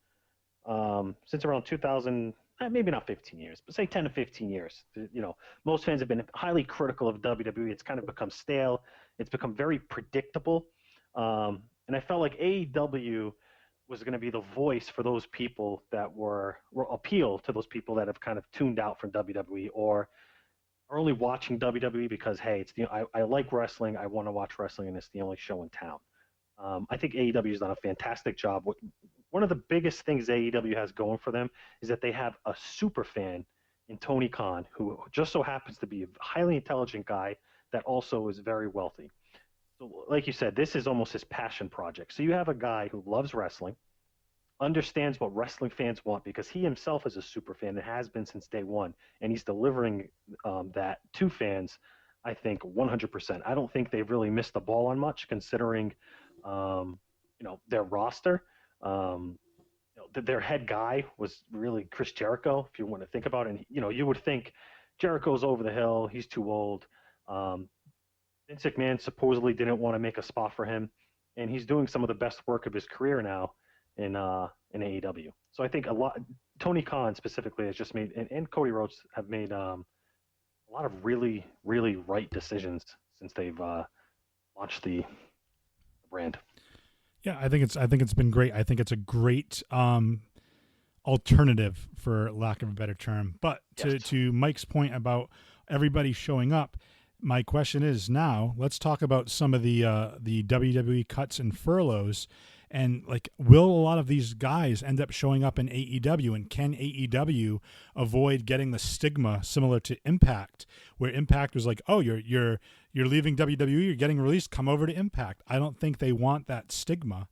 Since around 2000, maybe not 15 years, but say 10 to 15 years. Most fans have been highly critical of WWE. It's kind of become stale. It's become very predictable. And I felt like AEW was going to be the voice for those people that were appeal to those people that have kind of tuned out from WWE or are only watching WWE because, hey, it's I like wrestling. I want to watch wrestling, and it's the only show in town. I think AEW has done a fantastic job. One of the biggest things AEW has going for them is that they have a super fan in Tony Khan, who just so happens to be a highly intelligent guy that also is very wealthy. So, like you said, this is almost his passion project. So you have a guy who loves wrestling, understands what wrestling fans want because he himself is a super fan and has been since day one, and he's delivering that to fans, I think, 100%. I don't think they've really missed the ball on much considering their roster. Their head guy was really Chris Jericho, if you want to think about it. And, you would think Jericho's over the hill. He's too old. Vince McMahon supposedly didn't want to make a spot for him, and he's doing some of the best work of his career now in AEW. So I think Tony Khan specifically has just made, and Cody Rhodes have made a lot of really, really right decisions since they've launched the brand. Yeah, I think it's been great. I think it's a great alternative, for lack of a better term. But to Mike's point about everybody showing up, my question is now let's talk about some of the WWE cuts and furloughs, and like, will a lot of these guys end up showing up in AEW, and can AEW avoid getting the stigma similar to Impact, where Impact was like, oh, you're leaving WWE, you're getting released, come over to Impact. I don't think they want that stigma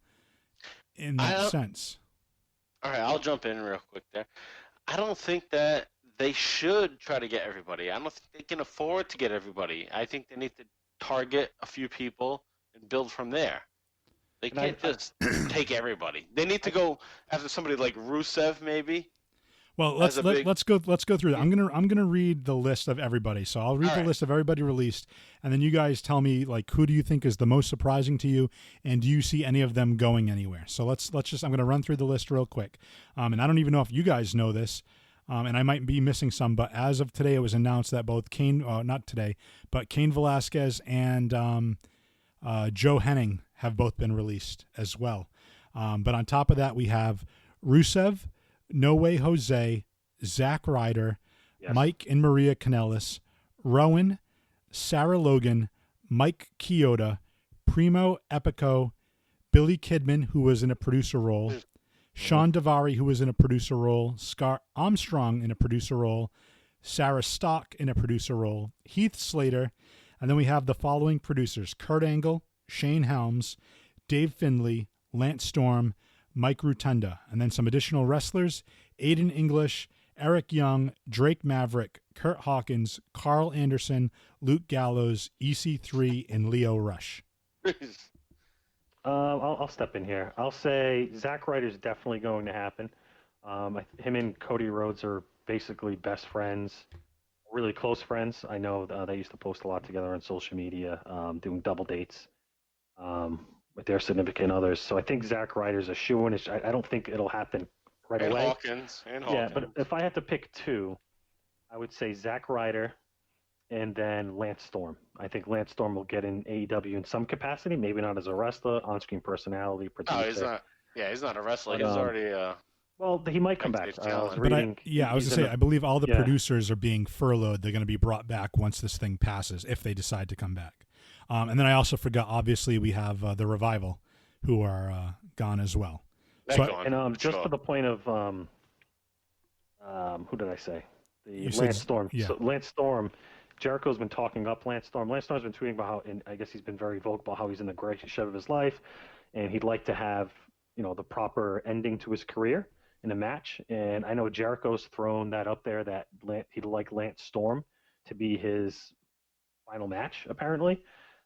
in that sense. All right, I'll jump in real quick there. I don't think that they should try to get everybody. I don't think they can afford to get everybody. I think they need to target a few people and build from there. They can't just take everybody. They need to go after somebody like Rusev, maybe. Well, let's go through that. I'm gonna read the list of everybody. So I'll read the list of everybody released, and then you guys tell me like who do you think is the most surprising to you, and do you see any of them going anywhere? So let's just I'm gonna run through the list real quick, and I don't even know if you guys know this, and I might be missing some, but as of today, it was announced that both Cain Velasquez and Joe Henning have both been released as well. But on top of that, we have Rusev, No Way Jose, Zack Ryder, Mike and Maria Kanellis, Rowan, Sarah Logan, Mike Chioda, Primo Epico, Billy Kidman, who was in a producer role, Sean Davari, who was in a producer role, Scar Armstrong in a producer role, Sarah Stock in a producer role, Heath Slater, and then we have the following producers: Kurt Angle, Shane Helms, Dave Finley, Lance Storm, Mike Rotunda, and then some additional wrestlers: Aiden English, Eric Young, Drake Maverick, Kurt Hawkins, Carl Anderson, Luke Gallows, EC3, and Leo Rush. I'll step in here. I'll say Zack Ryder's definitely going to happen. Him and Cody Rhodes are basically best friends, really close friends. I know they used to post a lot together on social media, doing double dates with their significant others. So I think Zack Ryder's a shoo-in. I don't think it'll happen right away. Hawkins. Yeah, but if I had to pick two, I would say Zack Ryder and then Lance Storm. I think Lance Storm will get in AEW in some capacity, maybe not as a wrestler, on-screen personality, producer. No, he's not. Yeah, he's not a wrestler. He's already. Well, he might come back. I was reading. I was going to say, I believe all the producers are being furloughed. They're going to be brought back once this thing passes, if they decide to come back. And then I also forgot, obviously, we have the Revival, who are gone as well. Just for the point of, who did I say? Lance Storm. Yeah. So Lance Storm, Jericho's been talking up Lance Storm. Lance Storm's been tweeting about how, and I guess he's been very vocal about how he's in the greatest shape of his life, and he'd like to have, the proper ending to his career in a match. And I know Jericho's thrown that up there that he'd like Lance Storm to be his final match, apparently.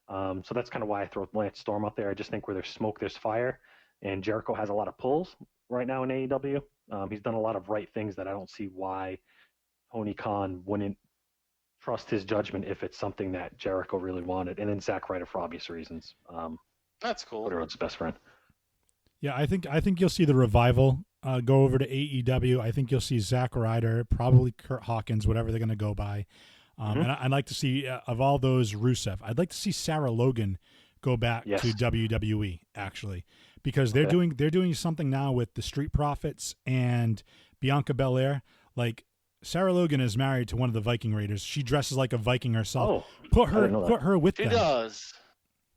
So that's kind of why I throw Lance Storm up there. I just think where there's smoke, there's fire. And Jericho has a lot of pulls right now in AEW. He's done a lot of right things that I don't see why Tony Khan wouldn't trust his judgment if it's something that Jericho really wanted. And then Zack Ryder for obvious reasons. That's cool. Rhodes' best friend. Yeah, I think you'll see the Revival go over to AEW. I think you'll see Zack Ryder, probably Kurt Hawkins, whatever they're going to go by. And I'd like to see, of all those, Rusev. I'd like to see Sarah Logan go back to WWE, actually, because they're doing something now with the Street Profits and Bianca Belair. Like, Sarah Logan is married to one of the Viking Raiders. She dresses like a Viking herself. Put her with them. She does.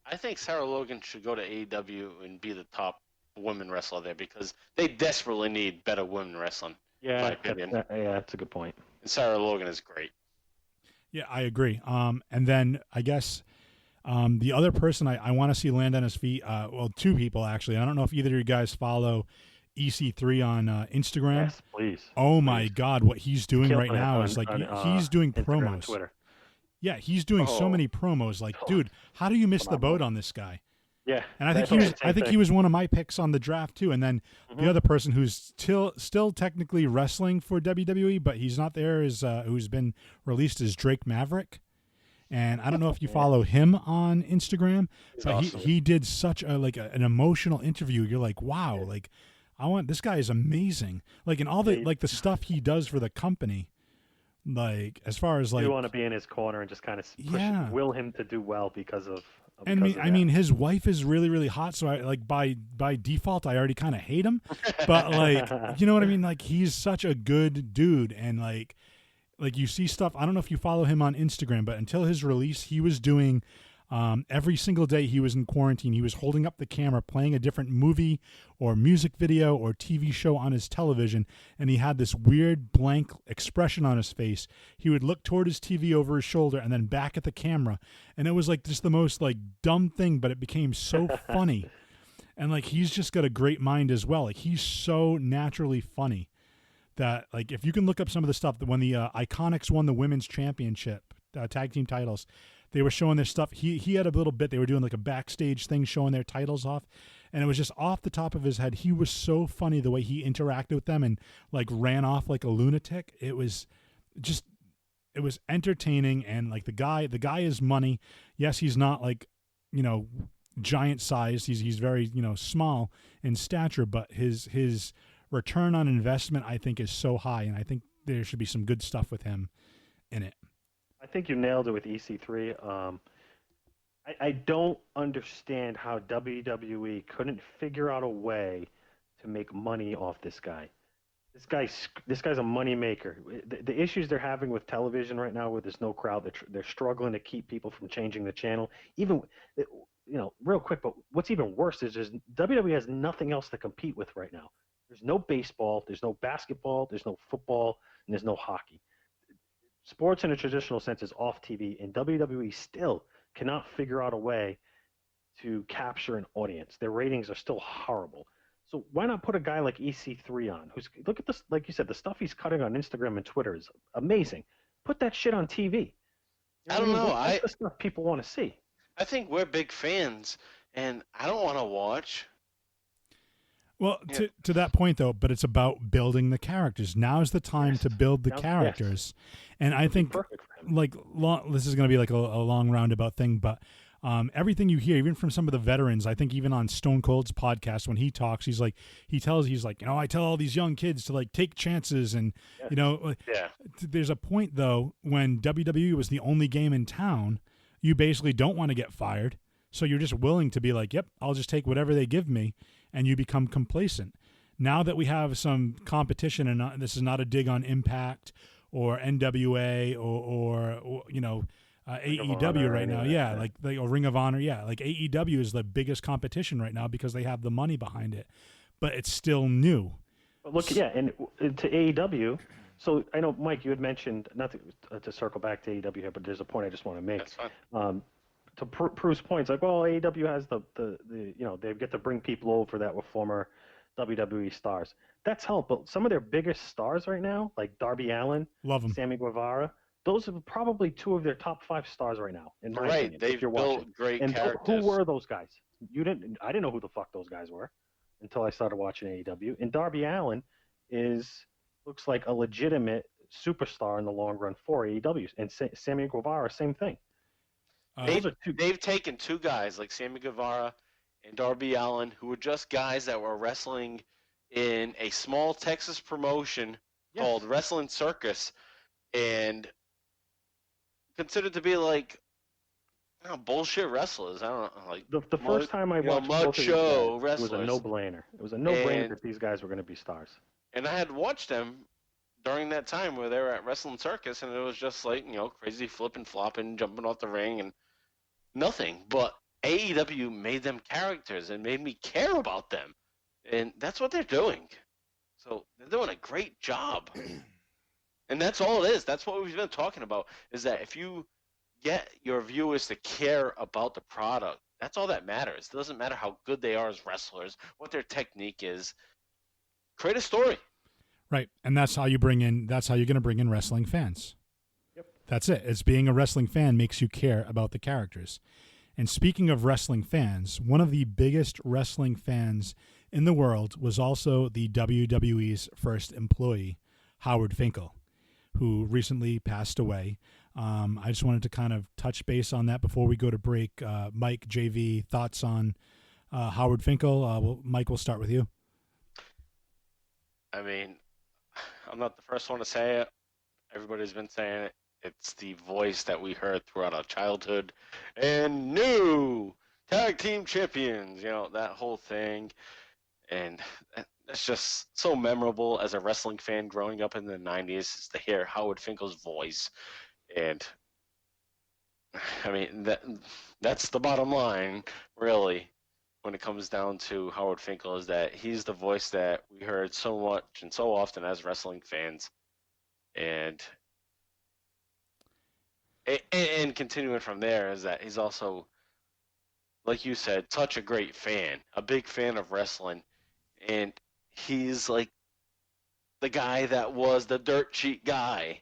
I think Sarah Logan should go to AEW and be the top women wrestler there because they desperately need better women wrestling. Yeah, in my opinion. That's a good point. And Sarah Logan is great. Yeah, I agree. And then I guess the other person I want to see land on his feet, two people actually. I don't know if either of you guys follow EC3 on Instagram. Yes, please. Oh my God, what he's doing right now is like he's doing Instagram, promos. Twitter. Yeah, he's doing so many promos. Like, dude, how do you miss the boat on this guy? Yeah, and I think he was one of my picks on the draft too. And then the other person who's still technically wrestling for WWE, but he's not there, is who's been released, is Drake Maverick. And I don't know if you follow him on Instagram, but awesome. he did such an emotional interview. You're like, wow, like this guy is amazing. Like, and all the the stuff he does for the company. Like, as far as like, you want to be in his corner and just kind of will him to do well because of. I mean, his wife is really, really hot, so I like by default I already kind of hate him. But like, you know what I mean? Like, he's such a good dude, and like you see stuff. I don't know if you follow him on Instagram, but until his release, he was doing every single day he was in quarantine. He was holding up the camera, playing a different movie or music video or TV show on his television, and he had this weird blank expression on his face. He would look toward his TV over his shoulder and then back at the camera, and it was like just the most like dumb thing, but it became so funny. And like, he's just got a great mind as well. Like, he's so naturally funny that like, if you can look up some of the stuff that when the Iconics won the women's championship tag team titles, they were showing their stuff. He had a little bit. They were doing like a backstage thing, showing their titles off, and it was just off the top of his head. He was so funny the way he interacted with them and like ran off like a lunatic. It was entertaining, and like the guy is money. Yes, he's not like, giant sized. He's very, small in stature, but his return on investment, I think, is so high, and I think there should be some good stuff with him in it. I think you nailed it with EC3. I don't understand how WWE couldn't figure out a way to make money off this guy. This guy's a money maker. The issues they're having with television right now, where there's no crowd, they're struggling to keep people from changing the channel. Even, real quick, but what's even worse is WWE has nothing else to compete with right now. There's no baseball, there's no basketball, there's no football, and there's no hockey. Sports in a traditional sense is off TV, and WWE still cannot figure out a way to capture an audience. Their ratings are still horrible. So why not put a guy like EC3 on? Look at this, like you said, the stuff he's cutting on Instagram and Twitter is amazing. Put that shit on TV. I don't know. That's the stuff people want to see. I think we're big fans, and I don't want to watch. Well, to that point, though, but it's about building the characters. Now's the time to build the characters. Yes. And I think, this is going to be like a long roundabout thing, but everything you hear, even from some of the veterans, I think even on Stone Cold's podcast, when he talks, he's like, I tell all these young kids to like take chances. And, there's a point, though, when WWE was the only game in town, you basically don't want to get fired. So you're just willing to be like, yep, I'll just take whatever they give me. And you become complacent. Now that we have some competition, and this is not a dig on Impact or NWA or AEW right now, like Ring of Honor, like AEW is the biggest competition right now because they have the money behind it, but it's still new. But look, and to AEW. So I know, Mike, you had mentioned, not to circle back to AEW here, but there's a point I just want to make. That's fine. To Prue's points, like, well, AEW has the they get to bring people over that were former WWE stars. That's helped, but some of their biggest stars right now, like Darby Allin, love them, Sammy Guevara, those are probably two of their top 5 stars right now. In my opinion, they've built great characters. Who were those guys? I didn't know who the fuck those guys were until I started watching AEW. And Darby Allin looks like a legitimate superstar in the long run for AEW. And Sammy Guevara, same thing. They've taken 2 guys like Sammy Guevara and Darby Allin, who were just guys that were wrestling in a small Texas promotion called Wrestling Circus, and considered to be like bullshit wrestlers. I don't know, like the first time I watched mug show wrestlers. It was a no-brainer. It was a no-brainer that these guys were going to be stars. And I had watched them during that time where they were at Wrestling Circus, and it was just like, crazy flipping, flopping, jumping off the ring, and nothing. But AEW made them characters and made me care about them. And that's what they're doing. So they're doing a great job. And that's all it is. That's what we've been talking about, is that if you get your viewers to care about the product, that's all that matters. It doesn't matter how good they are as wrestlers, what their technique is. Create a story. Right, and that's how you're going to bring in wrestling fans. Yep. That's it. It's being a wrestling fan makes you care about the characters. And speaking of wrestling fans, one of the biggest wrestling fans in the world was also the WWE's first employee, Howard Finkel, who recently passed away. I just wanted to kind of touch base on that before we go to break. Mike, JV, thoughts on Howard Finkel? Mike, we'll start with you. I mean, I'm not the first one to say it. Everybody's been saying it. It's the voice that we heard throughout our childhood. And new tag team champions, that whole thing. And that's just so memorable as a wrestling fan growing up in the 90s to hear Howard Finkel's voice. And I mean, that's the bottom line, really, when it comes down to Howard Finkel, is that he's the voice that we heard so much and so often as wrestling fans. And continuing from there is that he's also, like you said, such a great fan, a big fan of wrestling. And he's like the guy that was the dirt sheet guy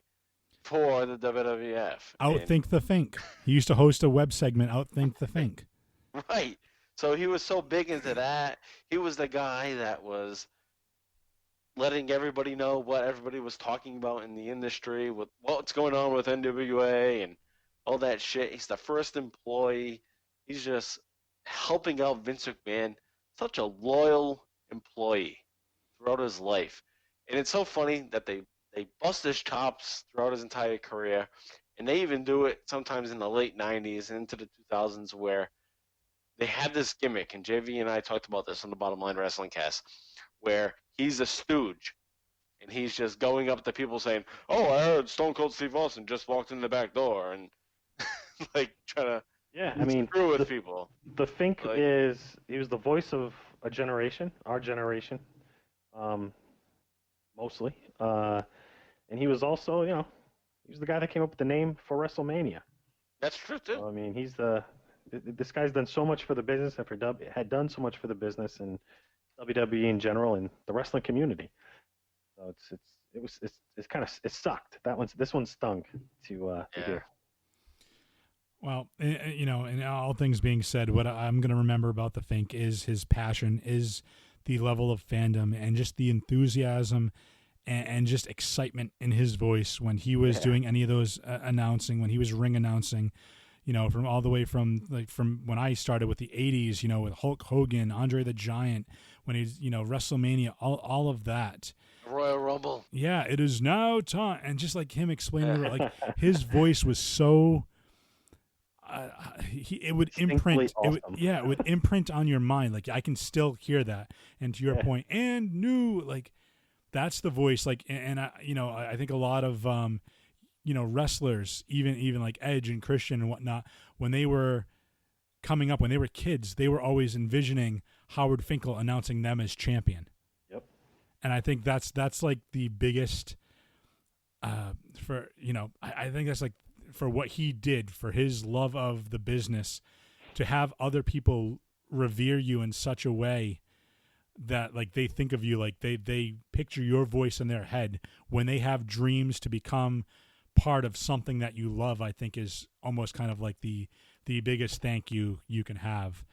for the WWF. Outthink the Fink. He used to host a web segment, Outthink the Fink. Right. So he was so big into that. He was the guy that was letting everybody know what everybody was talking about in the industry, with what's going on with NWA and all that shit. He's the first employee. He's just helping out Vince McMahon. Such a loyal employee throughout his life. And it's so funny that they bust his chops throughout his entire career. And they even do it sometimes in the late 90s and into the 2000s where they had this gimmick. And JV and I talked about this on the Bottom Line Wrestling Cast, where he's a stooge. And he's just going up to people saying, "Oh, I heard Stone Cold Steve Austin just walked in the back door," and like trying to screw with people. The Fink he was the voice of a generation, our generation, mostly. And he was also, he was the guy that came up with the name for WrestleMania. That's true too. So, I mean, this guy's done so much for the business, and had done so much for the business and WWE in general and the wrestling community. So it sucked. This one stung to hear. Well, and all things being said, what I'm going to remember about the Fink is his passion, is the level of fandom, and just the enthusiasm and just excitement in his voice when he was doing any of those announcing, when he was ring announcing, from all the way from when I started with the 80s, with Hulk Hogan, Andre the Giant, when he's, WrestleMania, all of that. Royal Rumble. Yeah, it is now time. And just like him explaining, like his voice was so... it would imprint. Awesome. It would imprint on your mind. Like I can still hear that. And to your point, and new, like that's the voice. Like, and I think a lot of wrestlers, even like Edge and Christian and whatnot, when they were coming up, when they were kids, they were always envisioning Howard Finkel announcing them as champion. Yep. And I think that's like the biggest. I think that's like. For what he did, for his love of the business, to have other people revere you in such a way that like they think of you, like they picture your voice in their head when they have dreams to become part of something that you love, I think is almost kind of like the biggest thank you can have.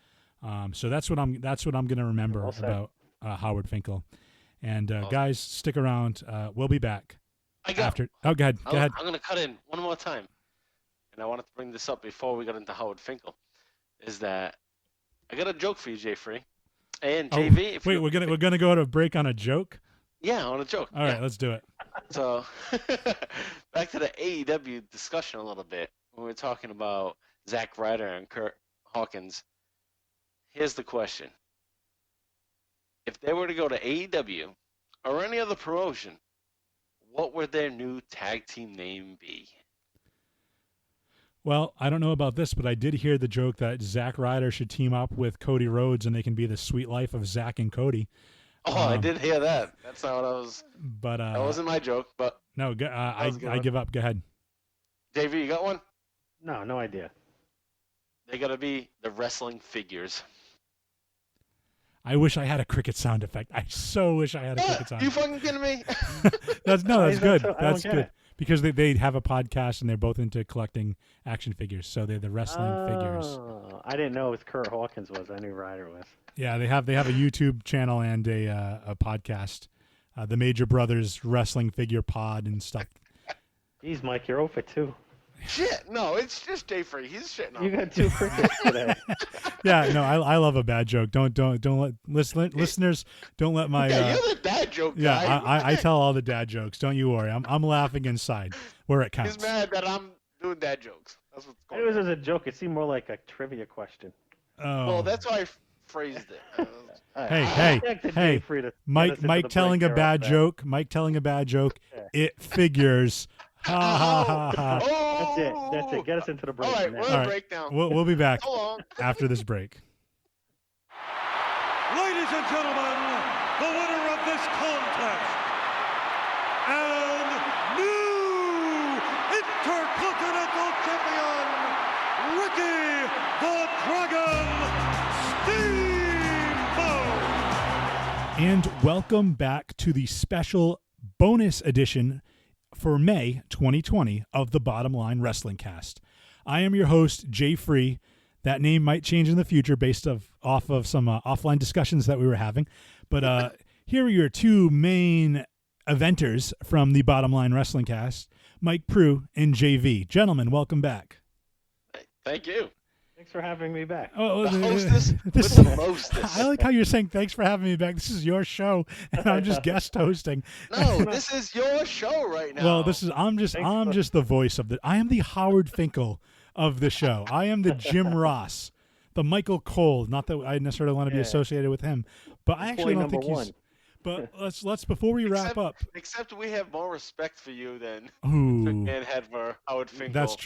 So that's what I'm going to remember about Howard Finkel. And guys, stick around. We'll be back. Go ahead. Go ahead. I'm going to cut in one more time. And I wanted to bring this up before we got into Howard Finkel, is that I got a joke for you, Jay Free, and JV. We're gonna go to a break on a joke. Yeah, on a joke. All right, let's do it. So back to the AEW discussion a little bit when we were talking about Zack Ryder and Kurt Hawkins. Here's the question: if they were to go to AEW or any other promotion, what would their new tag team name be? Well, I don't know about this, but I did hear the joke that Zack Ryder should team up with Cody Rhodes and they can be the sweet life of Zack and Cody. Oh, I did hear that. That's not what I was. But that wasn't my joke. But no, I give up. Go ahead. JV, you got one? No idea. They They got to be the wrestling figures. I wish I had a cricket sound effect. I so wish I had a cricket sound. You fucking kidding me? That's good. That's good. Because they have a podcast and they're both into collecting action figures, so they're the wrestling figures. I didn't know it was Kurt Hawkins was. I knew Ryder was. Yeah, they have a YouTube channel and a podcast, the Major Brothers Wrestling Figure Pod and stuff. Jeez, Mike, you're over too. Shit, no, it's just Jay Free. He's shitting on You me. got two crickets today. Yeah, no, I love a bad joke. Don't let listeners don't let my Yeah, you're the dad joke guy. yeah. I tell all the dad jokes. Don't you worry. I'm laughing inside where it counts. He's mad that I'm doing dad jokes. That's what's going It was on. as a joke. It seemed more like a trivia question. Oh. Well, that's why I phrased it. Hey, Mike telling a bad joke. Mike telling a bad joke. It figures. Ha ha ha ha. Oh! That's it. Get us into the break. All right, now. we're in a breakdown. We'll be back So long. after this break. Ladies and gentlemen, the winner of this contest and new Intercontinental Champion, Ricky the Dragon Steamboat. And welcome back to the special bonus edition for May 2020 of the Bottom Line Wrestling Cast. I am your host, Jay Free. That name might change in the future based off of some offline discussions that we were having. But here are your two main eventers from the Bottom Line Wrestling Cast, Mike Prue and JV. Gentlemen, welcome back. Thank you. Thanks for having me back. Oh, The hostess with the mostest. I like how you're saying thanks for having me back. This is your show, and I'm just guest hosting. No, this is your show right now. Well, I'm just the voice of I am the Howard Finkel of the show. I am the Jim Ross, the Michael Cole. Not that I necessarily want to be associated with him, but I actually don't think he's. But let's before we wrap up. Except we have more respect for you than Ooh, McMahon had for Howard Finkel. That's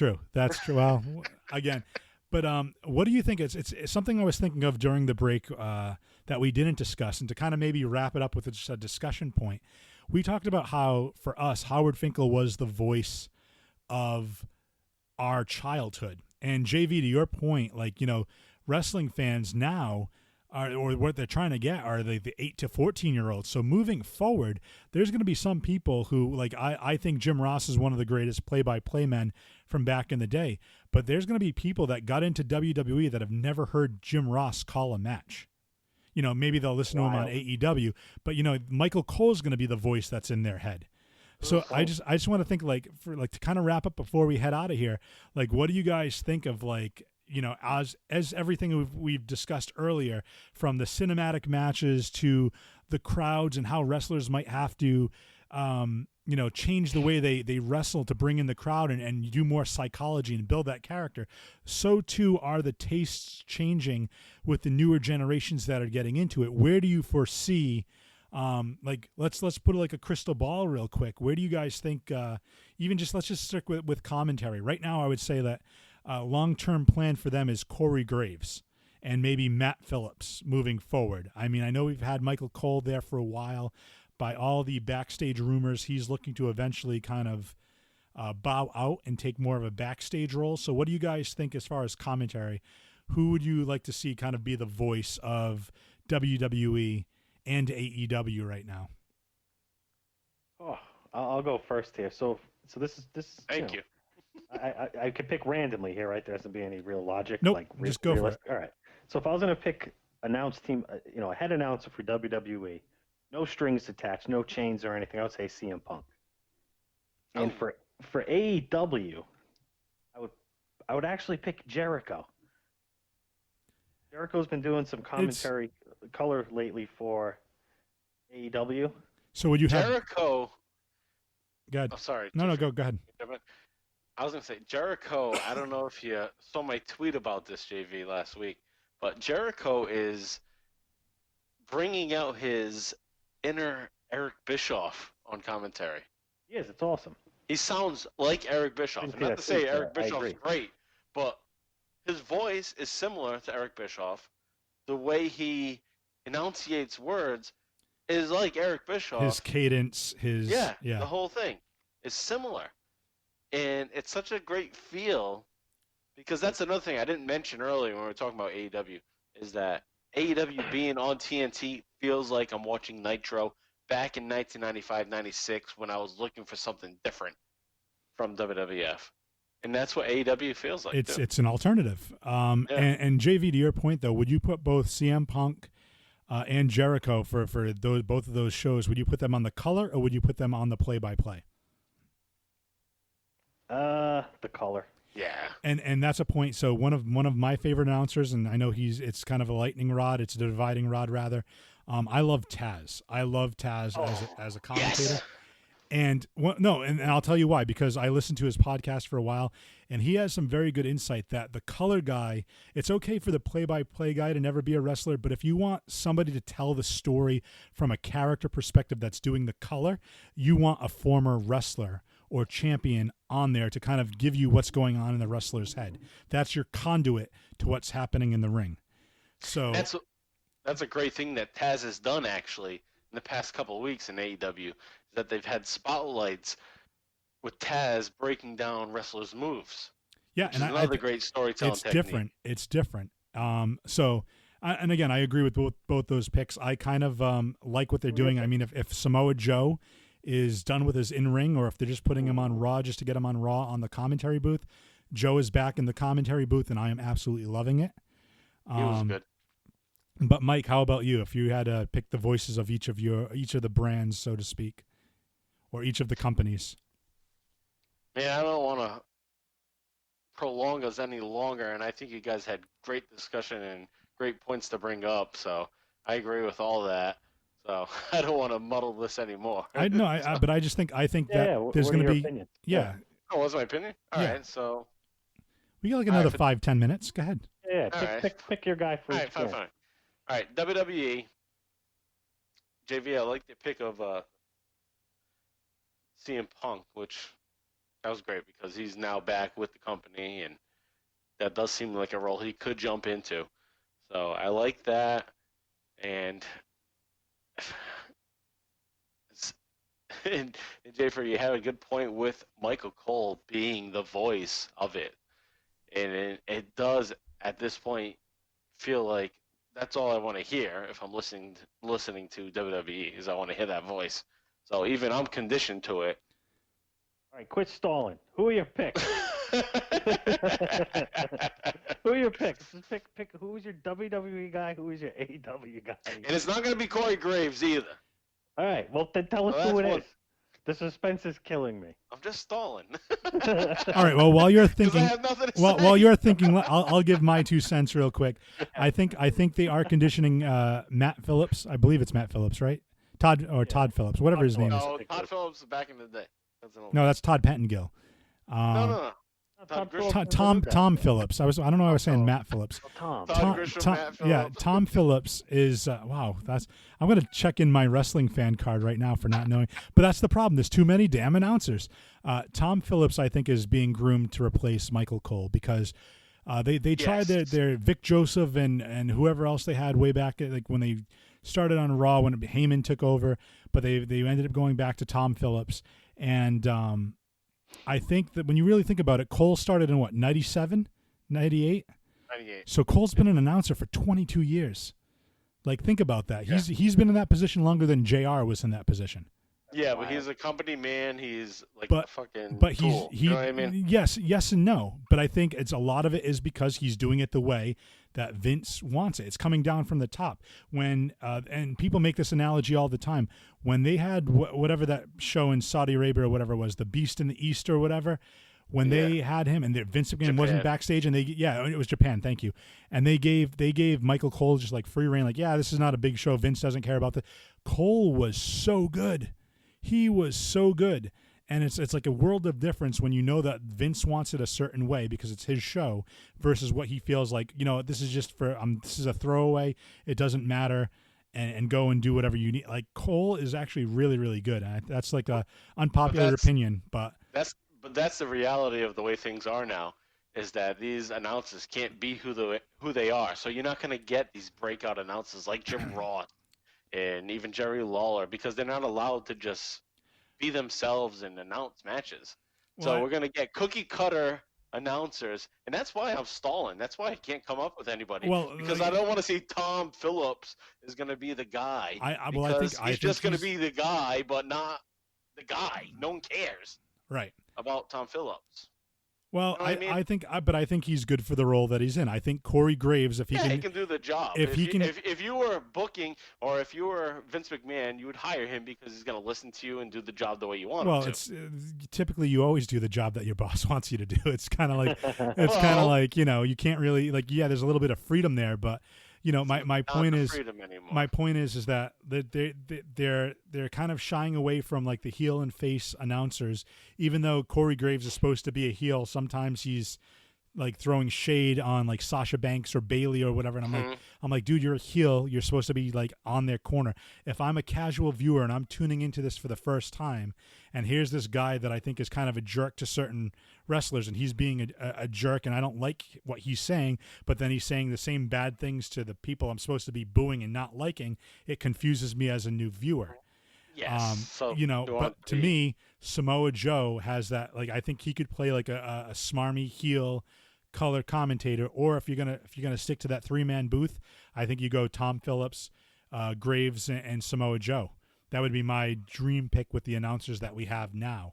true. Well, again. But what do you think? It's something I was thinking of during the break that we didn't discuss, and to kind of maybe wrap it up with just a discussion point. We talked about how, for us, Howard Finkel was the voice of our childhood. And JV, to your point, wrestling fans now or what they're trying to get are the 8 to 14-year-olds. So moving forward, there's going to be some people who, I think Jim Ross is one of the greatest play-by-play men from back in the day. But there's going to be people that got into WWE that have never heard Jim Ross call a match. Maybe they'll listen to him on AEW, but Michael Cole's going to be the voice that's in their head. So I just want to think to kind of wrap up before we head out of here. What do you guys think of as everything we've discussed earlier, from the cinematic matches to the crowds and how wrestlers might have to change the way they wrestle to bring in the crowd and do more psychology and build that character. So too are the tastes changing with the newer generations that are getting into it. Where do you foresee, let's put a crystal ball real quick. Where do you guys think, let's just stick with commentary. Right now, I would say that long-term plan for them is Corey Graves and maybe Matt Phillips moving forward. I mean, I know we've had Michael Cole there for a while. By all the backstage rumors, he's looking to eventually kind of bow out and take more of a backstage role. So what do you guys think as far as commentary? Who would you like to see kind of be the voice of WWE and AEW right now? Oh, I'll go first here. So this. Thank you. I could pick randomly here, right? There doesn't be any real logic. Nope, just go for it. All right. So if I was going to pick announced team, a head announcer for WWE, no strings attached, no chains or anything, I would say CM Punk. And for AEW, I would actually pick Jericho. Jericho's been doing some commentary color lately for AEW. So would you have Jericho? Go ahead. Oh, sorry. No, go ahead. I was going to say, Jericho, I don't know if you saw my tweet about this, JV, last week, but Jericho is bringing out his inner Eric Bischoff on commentary. He is. It's awesome. He sounds like Eric Bischoff. And not to say Eric Bischoff's great, but his voice is similar to Eric Bischoff. The way he enunciates words is like Eric Bischoff. His cadence, the whole thing is similar. And it's such a great feel, because that's another thing I didn't mention earlier when we were talking about AEW, is that AEW being on TNT feels like I'm watching Nitro back in 1995-96 when I was looking for something different from WWF. And that's what AEW feels like. It's an alternative. And JV, to your point, though, would you put both CM Punk and Jericho for both of those shows, would you put them on the color or would you put them on the play-by-play? The color. Yeah. And that's a point. So one of my favorite announcers, and I know it's kind of a lightning rod, it's a dividing rod rather. I love Taz. I love Taz as a commentator. Yes. And and I'll tell you why, because I listened to his podcast for a while, and he has some very good insight that the color guy, it's okay for the play-by-play guy to never be a wrestler, but if you want somebody to tell the story from a character perspective that's doing the color, you want a former wrestler or champion on there to kind of give you what's going on in the wrestler's head. That's your conduit to what's happening in the ring. So that's a great thing that Taz has done, actually, in the past couple of weeks in AEW, that they've had spotlights with Taz breaking down wrestlers' moves. Yeah, and another great storytelling technique. It's different. And again, I agree with both those picks. I kind of like what they're doing. I mean, if Samoa Joe is done with his in-ring, or if they're just putting him on Raw just to get him on Raw on the commentary booth, Joe is back in the commentary booth, and I am absolutely loving it. He was good. But Mike, how about you? If you had to pick the voices of each of the brands, so to speak, or each of the companies. Yeah, I don't want to prolong us any longer, and I think you guys had great discussion and great points to bring up. So I agree with all that. So I don't want to muddle this anymore. But I think that there's what are going to your be opinions? yeah. Oh, what's my opinion? All Yeah. right, so We got like another 5-10 minutes. Go ahead. Yeah, All right. pick your guy for all each right, fine, brand. fine. All right, WWE. JV, I like the pick of CM Punk, which that was great because he's now back with the company, and that does seem like a role he could jump into. So I like that, and and Jayfer, you have a good point with Michael Cole being the voice of it, and it does at this point feel like that's all I want to hear if I'm listening to WWE is I want to hear that voice. So even I'm conditioned to it. All right, quit stalling. Who are your picks? Who are your picks? Just pick. Who's your WWE guy? Who is your AEW guy? And it's not going to be Corey Graves either. All right. Well, then tell us Well, who it that's is. The suspense is killing me. I'm just stalling. All right. Well, while you're 'Cause I thinking, have nothing to say. while you're thinking, I'll give my 2 cents real quick. I think they are conditioning Matt Phillips. I believe it's Matt Phillips, right? Todd Phillips, whatever his name is. No, Todd Phillips back in the day. No, that's Todd Pettengill. No. Todd Grisham. Tom Phillips. I don't know why I was saying Matt Phillips. Tom. Todd Grisham, Matt Phillips. Yeah, Tom Phillips is wow. I'm gonna check in my wrestling fan card right now for not knowing. But that's the problem. There's too many damn announcers. Tom Phillips, I think, is being groomed to replace Michael Cole because they tried their Vic Joseph and whoever else they had way back like when they started on Raw when Heyman took over, but they ended up going back to Tom Phillips and. I think that when you really think about it, Cole started in what, 97, 98? 98. So Cole's been an announcer for 22 years. Like, think about that. Yeah. He's been in that position longer than JR was in that position. Yeah, but he's a company man. He's like a fucking tool. You know what I mean? Yes and no. But I think a lot of it is because he's doing it the way that Vince wants it. It's coming down from the top. When and people make this analogy all the time. When they had whatever that show in Saudi Arabia or whatever it was, the Beast in the East or whatever, when they had him and Vince McMahon wasn't backstage and it was Japan, thank you. And they gave Michael Cole just like free reign, like, this is not a big show. Vince doesn't care about this. Cole was so good. He was so good. And it's like a world of difference when you know that Vince wants it a certain way because it's his show versus what he feels like, this is just for this is a throwaway. It doesn't matter and go and do whatever you need. Like Cole is actually really, really good. And that's like a unpopular opinion, but that's the reality of the way things are now is that these announcers can't be who they are. So you're not going to get these breakout announcers like Jim Ross and even Jerry Lawler because they're not allowed to just be themselves and announce matches. So we're going to get cookie cutter announcers, and that's why I'm stalling. That's why I can't come up with anybody. Because I don't want to see Tom Phillips is going to be the guy. He's just going to be the guy, but not the guy. No one cares. Right. About Tom Phillips. Well, you know I think he's good for the role that he's in. I think Corey Graves, if he can do the job. If you were booking or if you were Vince McMahon, you would hire him because he's going to listen to you and do the job the way you want him to. Well, it's typically you always do the job that your boss wants you to do. It's kind of like you can't really there's a little bit of freedom there, but my point is that they're kind of shying away from like the heel and face announcers. Even though Corey Graves is supposed to be a heel, sometimes he's like throwing shade on like Sasha Banks or Bailey or whatever, and I'm like, dude, you're a heel. You're supposed to be like on their corner. If I'm a casual viewer and I'm tuning into this for the first time, and here's this guy that I think is kind of a jerk to certain wrestlers, and he's being a jerk, and I don't like what he's saying, but then he's saying the same bad things to the people I'm supposed to be booing and not liking, it confuses me as a new viewer. Yes. But to me, Samoa Joe has that, like, I think he could play like a smarmy heel color commentator, or if you're gonna stick to that 3-man booth, I think you go Tom Phillips, Graves, and Samoa Joe. That would be my dream pick with the announcers that we have now.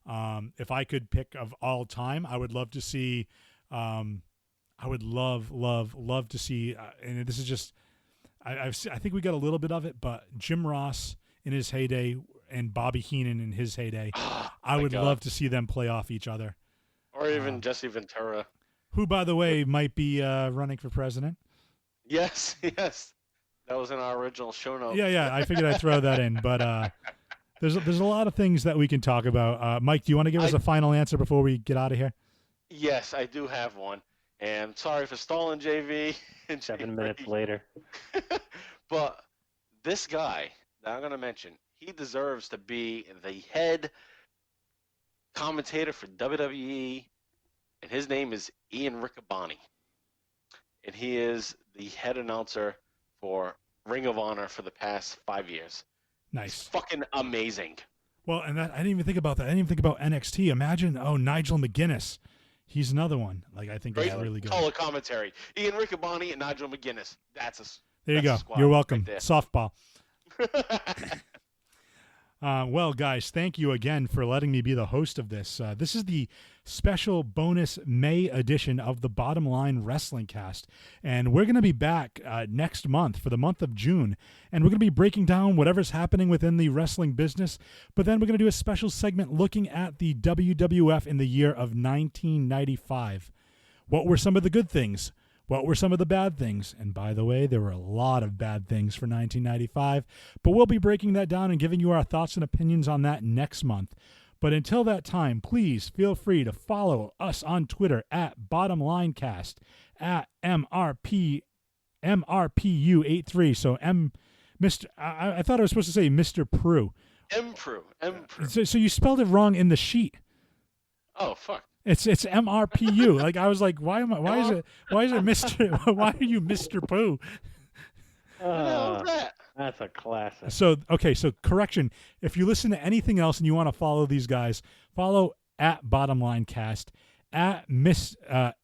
If I could pick of all time, I would love to see. I would love to see. And this is just. I think we got a little bit of it, but Jim Ross in his heyday and Bobby Heenan in his heyday, I would love to see them play off each other. Or even Jesse Ventura. Who, by the way, might be running for president. Yes. That was in our original show notes. Yeah. I figured I'd throw that in, but there's a lot of things that we can talk about. Mike, do you want to give us a final answer before we get out of here? Yes, I do have one. And sorry for stalling, JV. 7 minutes later. But this guy that I'm going to mention, he deserves to be the head commentator for WWE, and his name is Ian Riccaboni. And he is the head announcer for Ring of Honor for the past 5 years. Nice. It's fucking amazing. Well, and I didn't even think about that. I didn't even think about NXT. Imagine, Nigel McGuinness. He's another one. Like, I think he's really good. Color commentary. Ian Riccaboni and Nigel McGuinness. There you go. You're welcome. Right, softball. Well, guys, thank you again for letting me be the host of this. This is the special bonus May edition of the Bottom Line Wrestling Cast. And we're going to be back next month for the month of June. And we're going to be breaking down whatever's happening within the wrestling business. But then we're going to do a special segment looking at the WWF in the year of 1995. What were some of the good things? What were some of the bad things? And by the way, there were a lot of bad things for 1995, but we'll be breaking that down and giving you our thoughts and opinions on that next month. But until that time, please feel free to follow us on Twitter at BottomLineCast, at MRPU83. So I thought I was supposed to say Mr. Prue. M-Prue. So you spelled it wrong in the sheet. Oh, fuck. It's MRPU. Like, I was like, why is it Mr. Why are you Mr. Pooh? That's a classic. So correction. If you listen to anything else and you want to follow these guys, follow at BottomLineCast, at Miss. Thank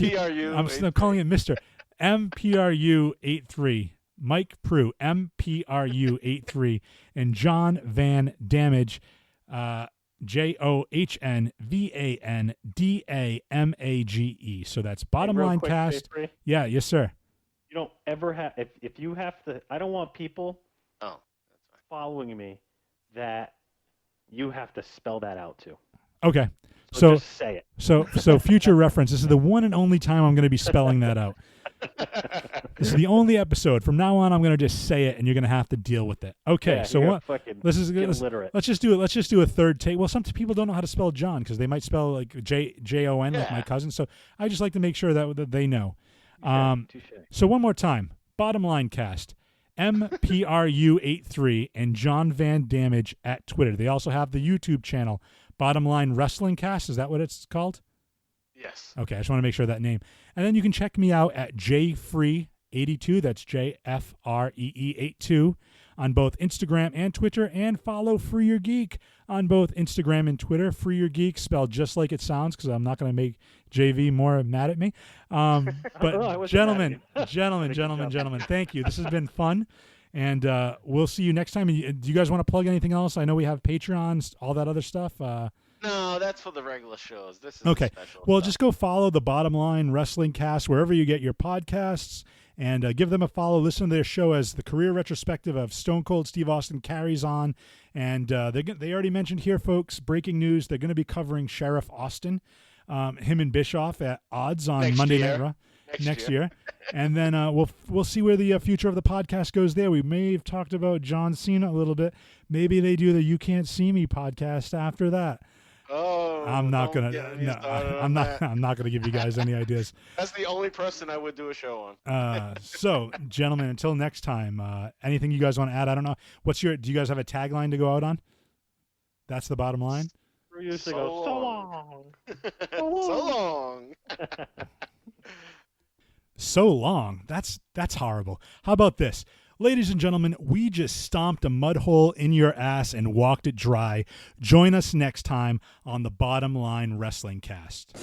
you. I'm still calling it Mr. MPRU83. Mike Prue, MPRU83, and John Van Damage. JOHNVANDAMAGE. So that's Bottom Line Cast. Yeah, yes, sir. You don't ever have if you have to. I don't want people following me that you have to spell that out to. Okay, so just say it. So future reference. This is the one and only time I'm going to be spelling that out. This is the only episode. From now on, I'm going to just say it, and you're going to have to deal with it. Okay, yeah, so what? Let's just do it. Let's just do a third take. Well, some people don't know how to spell John because they might spell like Jon like my cousin. So I just like to make sure that they know. So one more time, Bottom Line Cast, MPRU83, and John Van Damage at Twitter. They also have the YouTube channel, Bottom Line Wrestling Cast. Is that what it's called? Yes. Okay, I just want to make sure of that name. And then you can check me out at JFree82, that's JFREE82, on both Instagram and Twitter, and follow Free Your Geek on both Instagram and Twitter. Free Your Geek, spelled just like it sounds, because I'm not going to make JV more mad at me. But gentlemen, thank you. This has been fun, and we'll see you next time. Do you guys want to plug anything else? I know we have Patreons, all that other stuff. No, that's for the regular shows. This is okay. Special well, stuff. Just go follow the Bottom Line Wrestling Cast wherever you get your podcasts, and give them a follow. Listen to their show as the career retrospective of Stone Cold Steve Austin carries on. And they already mentioned here, folks, breaking news. They're going to be covering Sheriff Austin, him and Bischoff at odds on Monday Night Raw next year. And then we'll see where the future of the podcast goes there. We may have talked about John Cena a little bit. Maybe they do the You Can't See Me podcast after that. Oh, I'm not gonna give you guys any ideas. That's the only person I would do a show on. So, gentlemen, until next time, anything you guys want to add? I don't know. Do you guys have a tagline to go out on? That's the bottom line. We used to go so long. So long. So long. That's horrible. How about this? Ladies and gentlemen, we just stomped a mud hole in your ass and walked it dry. Join us next time on the Bottom Line Wrestling Cast.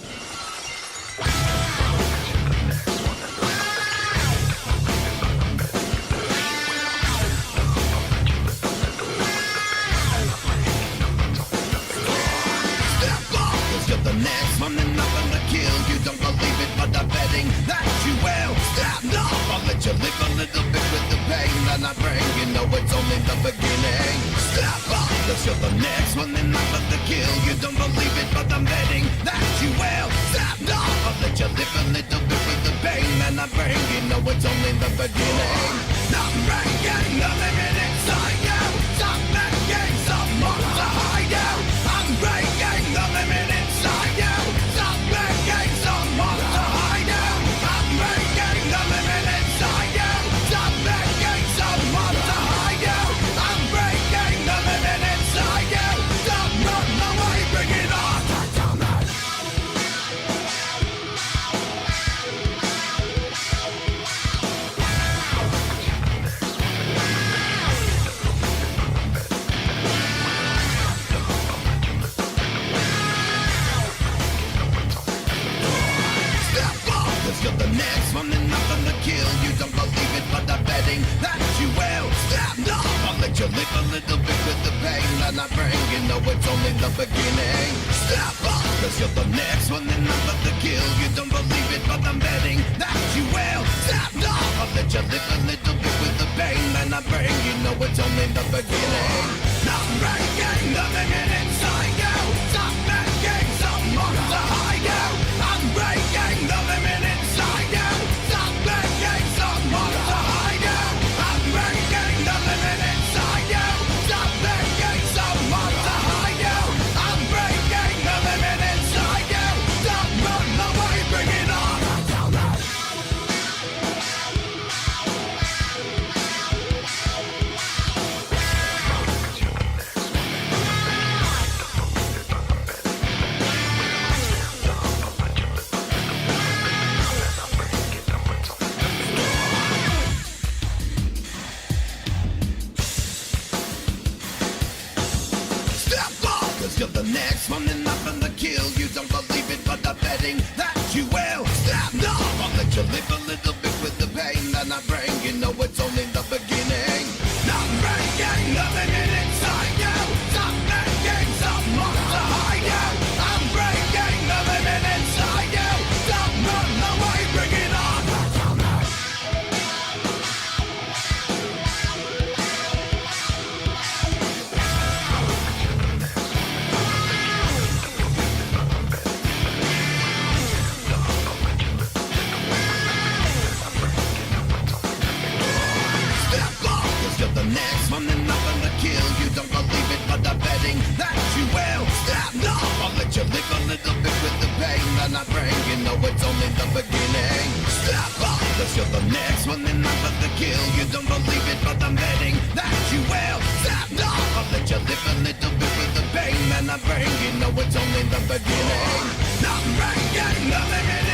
I bring, you know it's only the beginning. Step up, cause you're the next one and I'm for the kill. You don't believe it, but I'm betting that you will. Step up, I'll let you live a little bit with the pain that I bring, you know it's only the beginning. Not breaking the limit inside you. Stop making someone to hide you. I'm breaking the limit inside you. Stop making someone to hide you. I'm breaking the limit inside you. Stop making someone to hide you. I'm breaking the limit inside you. Stop running away, bring it on. You're the next one and I'm gonna kill. You don't believe it, but I'm betting that you will. Stand up, I'll let you live a little bit with the pain that I bring. You know it's only the beginning. Step up, cause you're the next one and I'm gonna kill. You don't believe it, but I'm betting that you will. Stand up, I'll let you live a little bit with the pain that I bring. You know it's only the beginning. Not breaking the limit inside you. Stop making someone to hide you. I'm breaking the limit inside you. Stop making someone to hide you. I'm breaking the limit inside you. Stop making someone to hide you. I'm breaking the limit inside you. Stop running away, bring it on. You're the next one and I'm gonna kill. You don't believe it, but I'm betting that you will. Stand up, I'll let you live a little bit with the pain that I bring. You know it's only the beginning. Not breaking the limit inside you. Stop making someone to hide you. I'm breaking the limit inside you. Stop running away, bring it on. You're the next one and I'm gonna kill. You don't believe it, but I'm betting that you will. Stand up, I'll let you live a little bit with the pain that I bring. You know it's only the beginning. Step up, cause you're the next one and I'm gonna kill. You don't believe it, but I'm betting that you will. Stand up, I'll let you live a little bit with the pain that I bring. You know it's only the beginning. Not breaking the limit